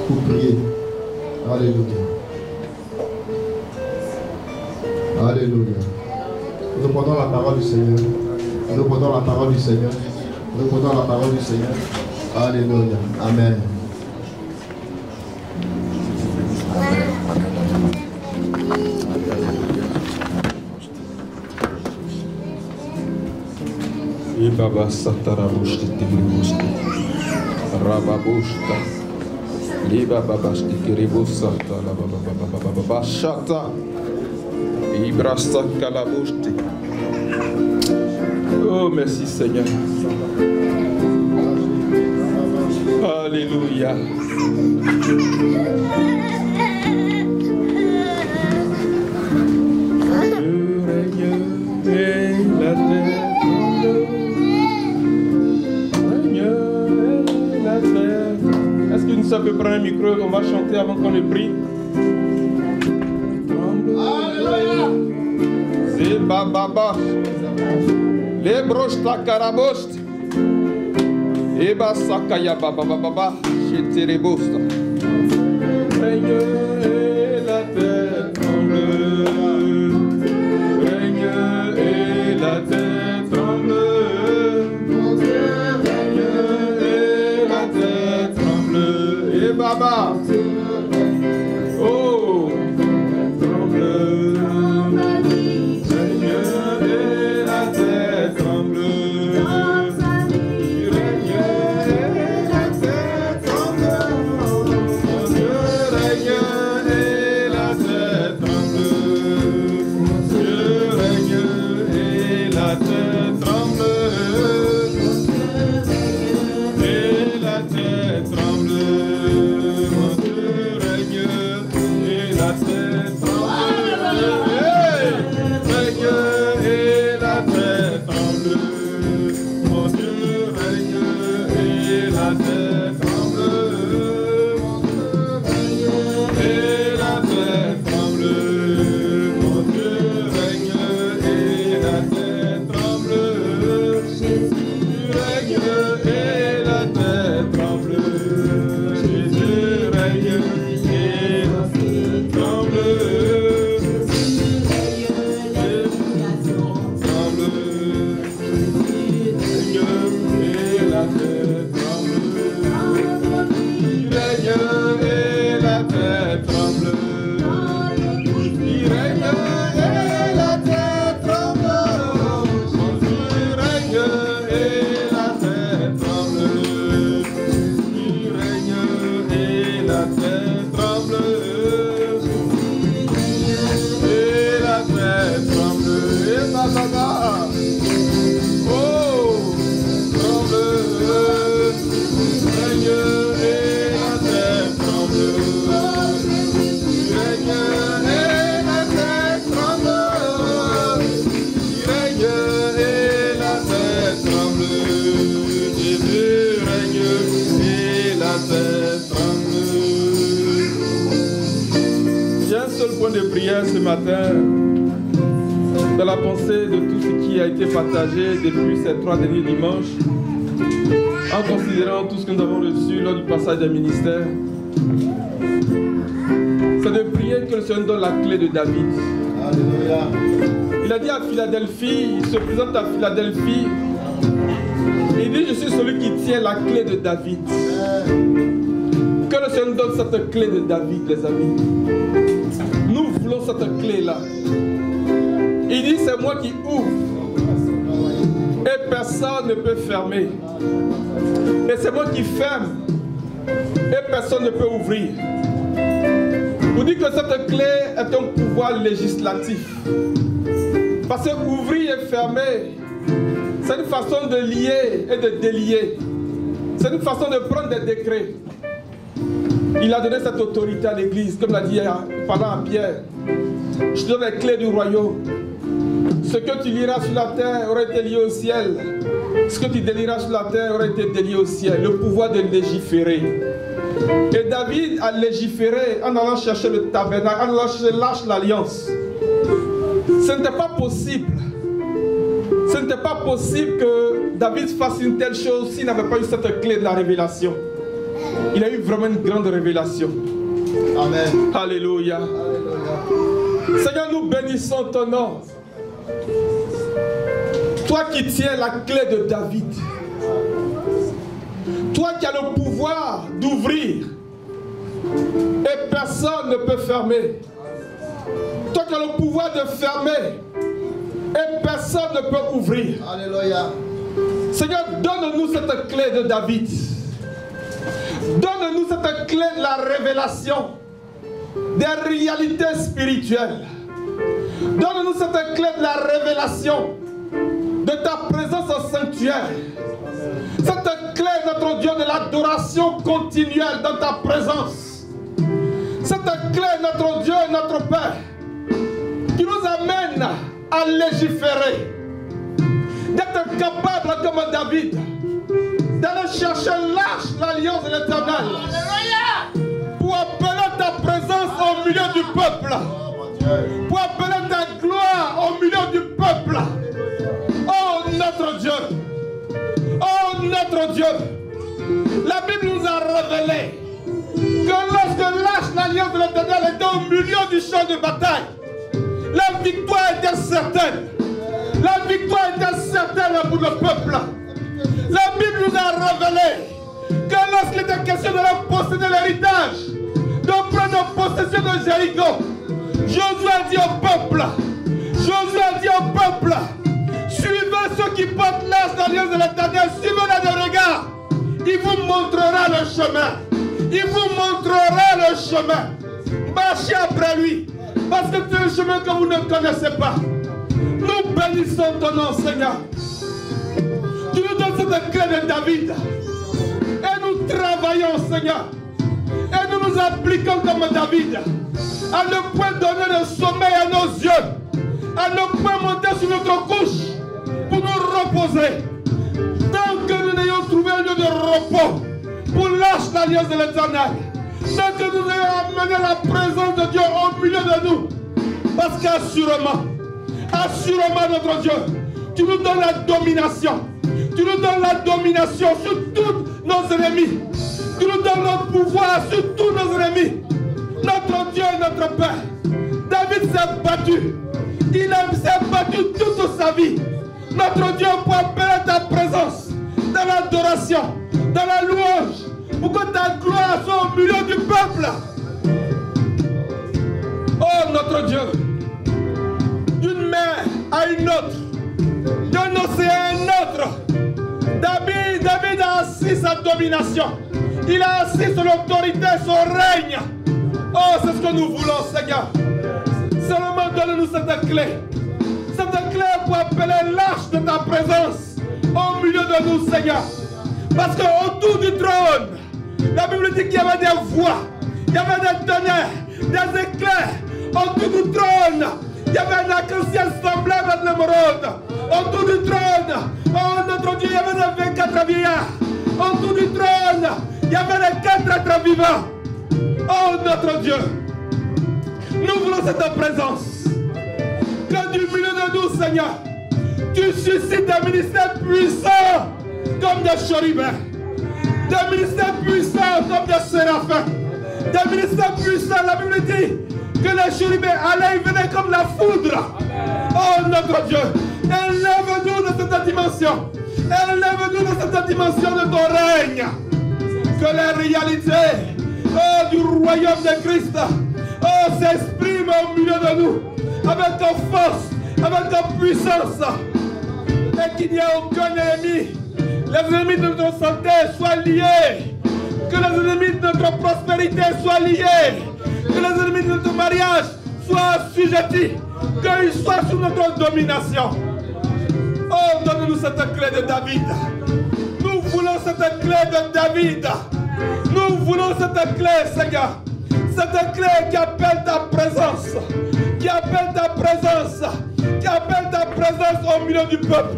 pour prier. Alléluia. Alléluia. Nous prenons la parole du Seigneur. Nous prenons la parole du Seigneur. Nous prenons la parole du Seigneur. Alléluia. Amen. Baba Satarabushti Tiribushti Rababushta Liba Babashti Kiribusata Baba Shata Ibrasta Kalabushti. Oh merci Seigneur. Alléluia. Est-ce que nous savons prendre un micro, on va chanter avant qu'on le prie? C'est Baba. Les broches ta carabost. Et Basakaya Baba. Chez Terebosta. Règne et la terre tremble. Règne et la terre tremble. Baba, oh, tremble, Seigneur et la terre tremble, règne et la terre tremble, mon Dieu règne et la terre tremble, mon Dieu règne et la terre tremble, et la terre tremble. De prière ce matin dans la pensée de tout ce qui a été partagé depuis ces 3 derniers dimanches, en considérant tout ce que nous avons reçu lors du passage des ministères, c'est de prier que le Seigneur donne la clé de David. Alléluia. Il a dit à Philadelphie, il se présente à Philadelphie, il dit: je suis celui qui tient la clé de David. Que le Seigneur donne cette clé de David, les amis. Nous voulons cette clé-là. Il dit: c'est moi qui ouvre et personne ne peut fermer. Et c'est moi qui ferme et personne ne peut ouvrir. Vous dites que cette clé est un pouvoir législatif. Parce que ouvrir et fermer, c'est une façon de lier et de délier. C'est une façon de prendre des décrets. Il a donné cette autorité à l'église, comme l'a dit pendant à Pierre. Je te donne les clés du royaume. Ce que tu liras sur la terre aura été lié au ciel. Ce que tu délieras sur la terre aura été délié au ciel. Le pouvoir de légiférer. Et David a légiféré en allant chercher le tabernacle, en allant chercher l'arche de l'alliance. Ce n'était pas possible. Ce n'était pas possible que David fasse une telle chose s'il n'avait pas eu cette clé de la révélation. Il a eu vraiment une grande révélation. Amen. Alléluia. Seigneur, nous bénissons ton nom. Toi qui tiens la clé de David. Toi qui as le pouvoir d'ouvrir. Et personne ne peut fermer. Toi qui as le pouvoir de fermer. Et personne ne peut ouvrir. Alléluia. Seigneur, donne-nous cette clé de David. Donne-nous cette clé de la révélation des réalités spirituelles. Donne-nous cette clé de la révélation de ta présence au sanctuaire. Cette clé, notre Dieu, de l'adoration continuelle dans ta présence. Cette clé, notre Dieu, notre Père, qui nous amène à légiférer, d'être capable comme David d'aller chercher l'arche, l'alliance de l'Éternel, pour appeler ta présence au milieu du peuple, pour appeler ta gloire au milieu du peuple. Oh notre Dieu, oh notre Dieu, la Bible nous a révélé que lorsque l'arche, l'alliance de l'Éternel était au milieu du champ de bataille, la victoire était certaine. La victoire était certaine pour le peuple. La Bible nous a révélé que lorsqu'il était question de leur posséder l'héritage, de prendre possession de Jéricho, Josué a dit au peuple, suivez ceux qui portent l'arche d'alliance de l'Éternel, suivez-les de regard. Il vous montrera le chemin. Il vous montrera le chemin. Marchez après lui. Parce que c'est un chemin que vous ne connaissez pas. Nous bénissons ton nom, Seigneur. Tu nous donnes cette clé de David. Et nous travaillons, Seigneur. Et nous nous appliquons comme David. À ne point donner le sommeil à nos yeux. À ne point monter sur notre couche pour nous reposer. Tant que nous n'ayons trouvé un lieu de repos pour l'arche l'alliance de l'Éternel. Tant que nous ayons amené la présence de Dieu au milieu de nous. Parce qu'assurément, notre Dieu, tu nous donnes la domination. Tu nous donnes la domination sur tous nos ennemis. Tu nous donnes le pouvoir sur tous nos ennemis. Notre Dieu et notre Père. David s'est battu. Il s'est battu toute sa vie. Notre Dieu, pour appeler ta présence dans l'adoration, dans la louange, pour que ta gloire soit au milieu du peuple. Oh notre Dieu, d'une mer à une autre, d'un océan à un autre, David a assis sa domination. Il a assis son autorité, son règne. Oh, c'est ce que nous voulons, Seigneur. Seulement donne-nous cette clé. Cette clé pour appeler l'arche de ta présence au milieu de nous, Seigneur. Parce qu'autour du trône, la Bible dit qu'il y avait des voix, il y avait des tonnerres, des éclairs. Autour du trône, il y avait un arc-en-ciel semblable à de l'émeraude. Autour du trône, oh notre Dieu, il y avait les 24 vieillards. Autour du trône, il y avait les 4 êtres vivants. Oh notre Dieu, nous voulons cette présence. Que du milieu de nous, Seigneur, tu suscites des ministères puissants comme des chérubins. Des ministères puissants comme des séraphins. Des ministères puissants, la Bible dit que les chérubins allaient et venaient comme la foudre. Oh notre Dieu, élève-nous de cette dimension. Élève-nous de cette dimension de ton règne. Que les réalités du royaume de Christ s'expriment au milieu de nous. Avec ta force, avec ta puissance. Et qu'il n'y ait aucun ennemi. Les ennemis de notre santé soient liés. Que les ennemis de notre prospérité soient liés. Que les ennemis de notre mariage soient assujettis. qu'il soit sous notre domination. Oh, donne-nous cette clé de David. Nous voulons cette clé de David. Nous voulons cette clé, Seigneur. Cette clé qui appelle ta présence. Qui appelle ta présence. Qui appelle ta présence au milieu du peuple.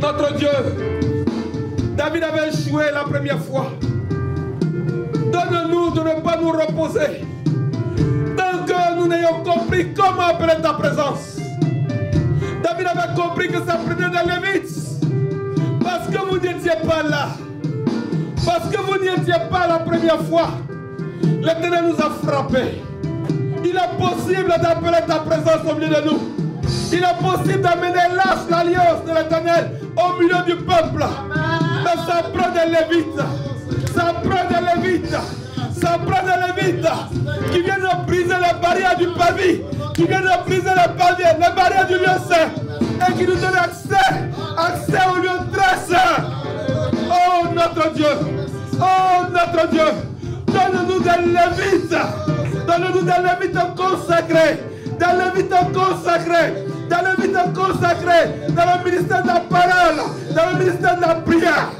Notre Dieu, David avait échoué la première fois. Donne-nous de ne pas nous reposer tant que nous n'ayons compris comment appeler ta présence. David avait compris que ça prenait des Lévites. Parce que vous n'étiez pas là. Parce que vous n'étiez pas la première fois. L'Éternel nous a frappés. Il est possible d'appeler ta présence au milieu de nous. Il est possible d'amener l'alliance de l'Éternel au milieu du peuple. Mais ça prend des Lévites. Ça prend des Lévites. Ça prend des Lévites qui viennent briser les barrières du pavé. Qui viennent briser les barrières du lieu saint. Et qui nous donnent accès au lieu très saint. Oh notre Dieu. Oh notre Dieu. Donne-nous des Lévites. Donne-nous des Lévites consacrés. Des Lévites consacrés. Des Lévites consacrés. Dans le ministère de la parole. Dans le ministère de la prière.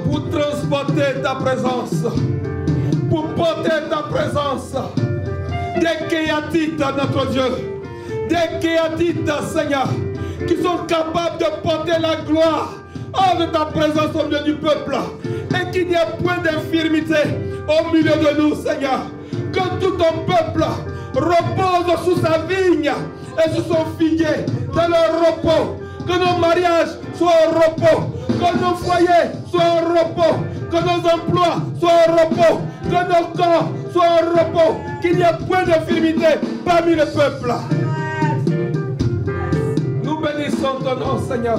Pour transporter ta présence. Pour porter ta présence. Des Kéatites, notre Dieu. Des Kéatites, Seigneur. Qui sont capables de porter la gloire de ta présence au milieu du peuple. Et qu'il n'y ait point d'infirmité au milieu de nous, Seigneur. Que tout ton peuple repose sous sa vigne et sous son figuier dans le repos. Que nos mariages soient au repos. Que nos foyers soient au repos. Que nos emplois soient au repos. Que nos corps soient au repos. Qu'il n'y ait point d'infirmité parmi le peuple. Nous bénissons ton nom, Seigneur.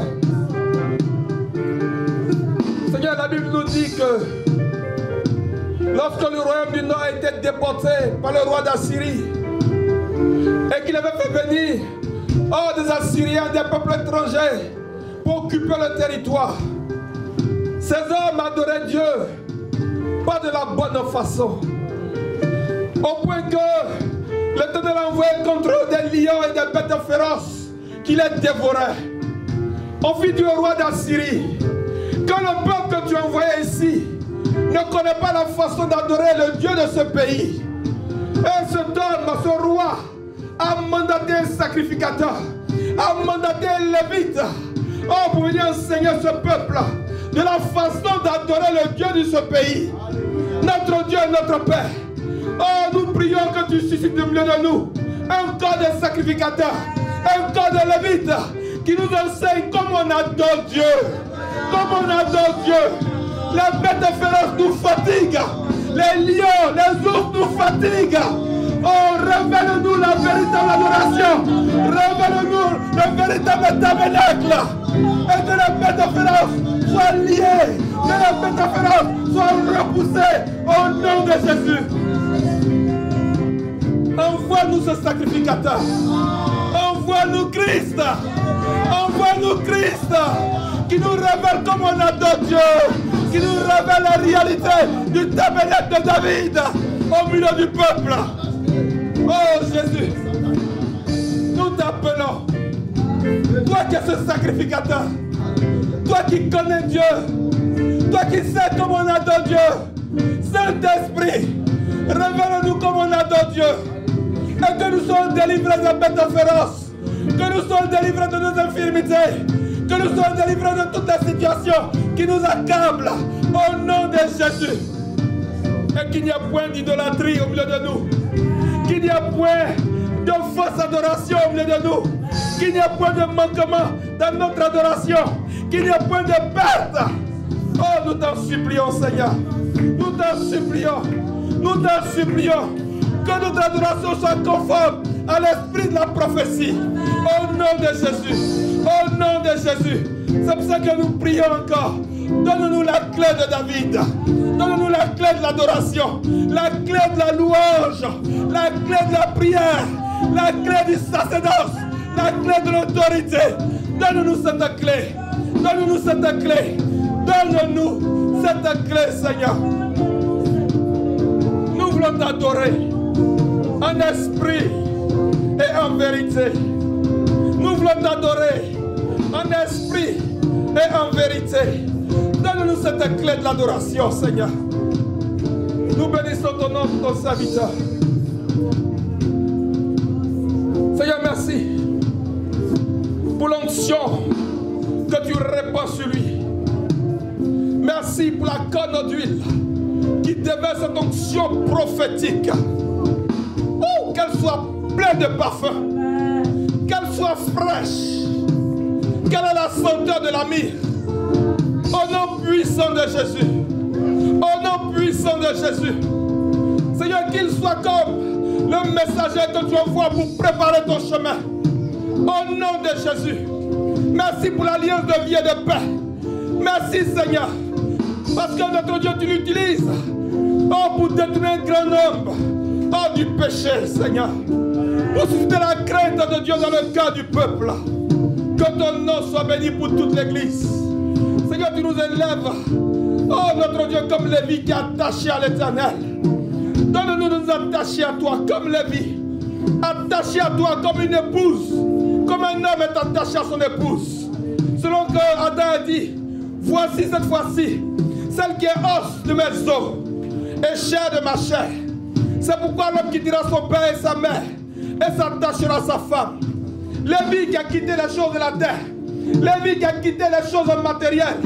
Seigneur, la Bible nous dit que lorsque le royaume du Nord a été déporté par le roi d'Assyrie et qu'il avait fait venir des Assyriens, des peuples étrangers pour occuper le territoire, ces hommes adoraient Dieu pas de la bonne façon, au point que l'Éternel a envoyé contre eux des lions et des bêtes féroces qui les dévoraient. On fit du roi d'Assyrie. Quand le peuple que tu as envoyé ici ne connaît pas la façon d'adorer le Dieu de ce pays, et cet homme, ce roi, a mandaté un sacrificateur, a mandaté un lévite, pour venir enseigner ce peuple de la façon d'adorer le Dieu de ce pays. Notre Dieu, notre Père, nous prions que tu suscites au milieu de nous un corps de sacrificateurs, un corps de lévites qui nous enseigne comment on adore Dieu. Comme on adore Dieu. Les bêtes féroces nous fatiguent. Les lions, les ours nous fatiguent. Oh, révèle-nous la véritable adoration. Révèle-nous le véritable tabernacle. Et que les bêtes féroces soient liées. Que les bêtes féroces soient repoussées au nom de Jésus. Envoie-nous ce sacrificateur. Envoie-nous Christ. Envoie-nous Christ. Qui nous révèle comment on adore Dieu, qui nous révèle la réalité du tabernacle de David au milieu du peuple. Oh Jésus, nous t'appelons, toi qui es ce sacrificateur, toi qui connais Dieu, toi qui sais comment on adore Dieu. Saint-Esprit, révèle-nous comment on adore Dieu, et que nous soyons délivrés des bêtes féroces, que nous soyons délivrés de nos infirmités, que nous soyons délivrés de toutes les situations qui nous accablent au nom de Jésus. Et qu'il n'y a point d'idolâtrie au milieu de nous. Qu'il n'y a point de fausse adoration au milieu de nous. Qu'il n'y a point de manquement dans notre adoration. Qu'il n'y a point de perte. Oh, nous t'en supplions, Seigneur. Nous t'en supplions. Nous t'en supplions. Que notre adoration soit conforme à l'esprit de la prophétie. Au nom de Jésus. Au nom de Jésus. C'est pour ça que nous prions encore. Donne-nous la clé de David. Donne-nous la clé de l'adoration. La clé de la louange. La clé de la prière. La clé du sacerdoce. La clé de l'autorité. Donne-nous cette clé. Donne-nous cette clé. Donne-nous cette clé, Seigneur. Nous voulons t'adorer en esprit et en vérité. Nous voulons t'adorer en esprit et en vérité. Donne-nous cette clé de l'adoration, Seigneur. Nous bénissons ton nom, ton serviteur. Seigneur, merci pour l'onction que tu répands sur lui. Merci pour la corne d'huile qui déverse cette onction prophétique. Oh, qu'elle soit pleine de parfum, qu'elle soit fraîche, qu'elle ait la senteur de la myrrhe. Au nom puissant de Jésus, au nom puissant de Jésus, Seigneur, qu'il soit comme le messager que tu envoies pour préparer ton chemin. Au nom de Jésus, merci pour l'alliance de vie et de paix. Merci Seigneur, parce que notre Dieu, tu l'utilises pour détruire un grand nombre du péché, Seigneur. Pour susciter la crainte de Dieu dans le cœur du peuple. Que ton nom soit béni pour toute l'église. Seigneur, tu nous élèves, oh notre Dieu, comme Lévi qui est attaché à l'Éternel. Donne-nous de nous attacher à toi comme Lévi. Attaché à toi comme une épouse. Comme un homme est attaché à son épouse. Selon que Adam a dit, voici cette fois-ci, celle qui est os de mes os et chair de ma chair. C'est pourquoi l'homme quittera son père et sa mère et s'attachera à sa femme. Lévi qui a quitté les choses de la terre. Lévi qui a quitté les choses matérielles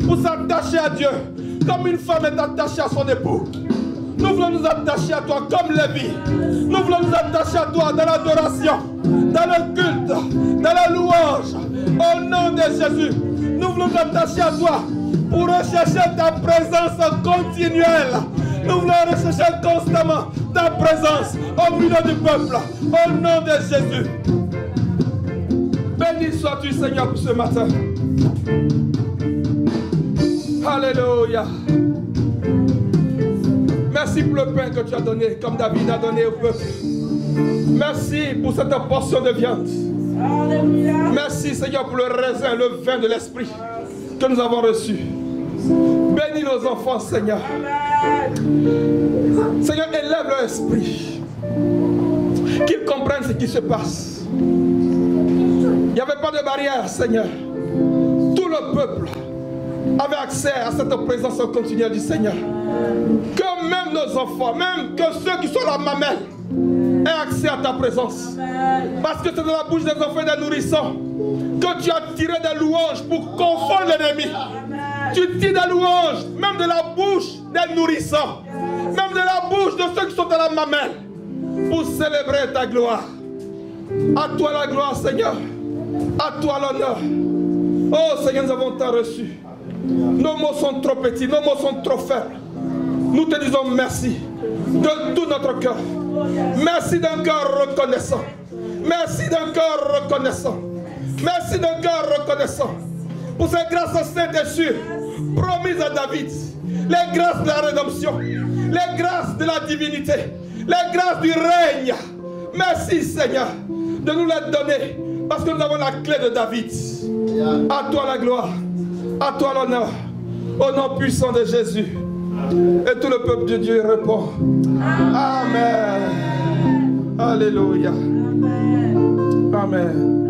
pour s'attacher à Dieu. Comme une femme est attachée à son époux. Nous voulons nous attacher à toi comme Lévi. Nous voulons nous attacher à toi dans l'adoration, dans le culte, dans la louange. Au nom de Jésus, nous voulons nous attacher à toi pour rechercher ta présence continuelle. Nous voulons rechercher constamment ta présence au milieu du peuple. Au nom de Jésus. Béni sois-tu, Seigneur, pour ce matin. Alléluia. Merci pour le pain que tu as donné, comme David a donné au peuple. Merci pour cette portion de viande. Alléluia. Merci, Seigneur, pour le raisin, le vin de l'esprit que nous avons reçu. Bénis nos enfants, Seigneur. Seigneur, élève leur esprit. Qu'ils comprennent ce qui se passe. Il n'y avait pas de barrière, Seigneur. Tout le peuple avait accès à cette présence continuelle du Seigneur. Que même nos enfants, même que ceux qui sont la mamelle, aient accès à ta présence. Parce que c'est dans la bouche des enfants et des nourrissons que tu as tiré des louanges pour confondre l'ennemi. Tu tires des louanges, même de la bouche des nourrissons, même de la bouche de ceux qui sont dans la mamelle, pour célébrer ta gloire. À toi la gloire, Seigneur. À toi l'honneur. Oh Seigneur, nous avons tant reçu. Nos mots sont trop petits, nos mots sont trop faibles. Nous te disons merci de tout notre cœur. Merci d'un cœur reconnaissant. Merci d'un cœur reconnaissant. Merci d'un cœur reconnaissant pour ces grâces saintes et sûres promises à David. Les grâces de la rédemption, les grâces de la divinité, les grâces du règne. Merci Seigneur de nous les donner parce que nous avons la clé de David. À toi la gloire, à toi l'honneur, au nom puissant de Jésus. Et tout le peuple de Dieu répond Amen. Alléluia. Amen.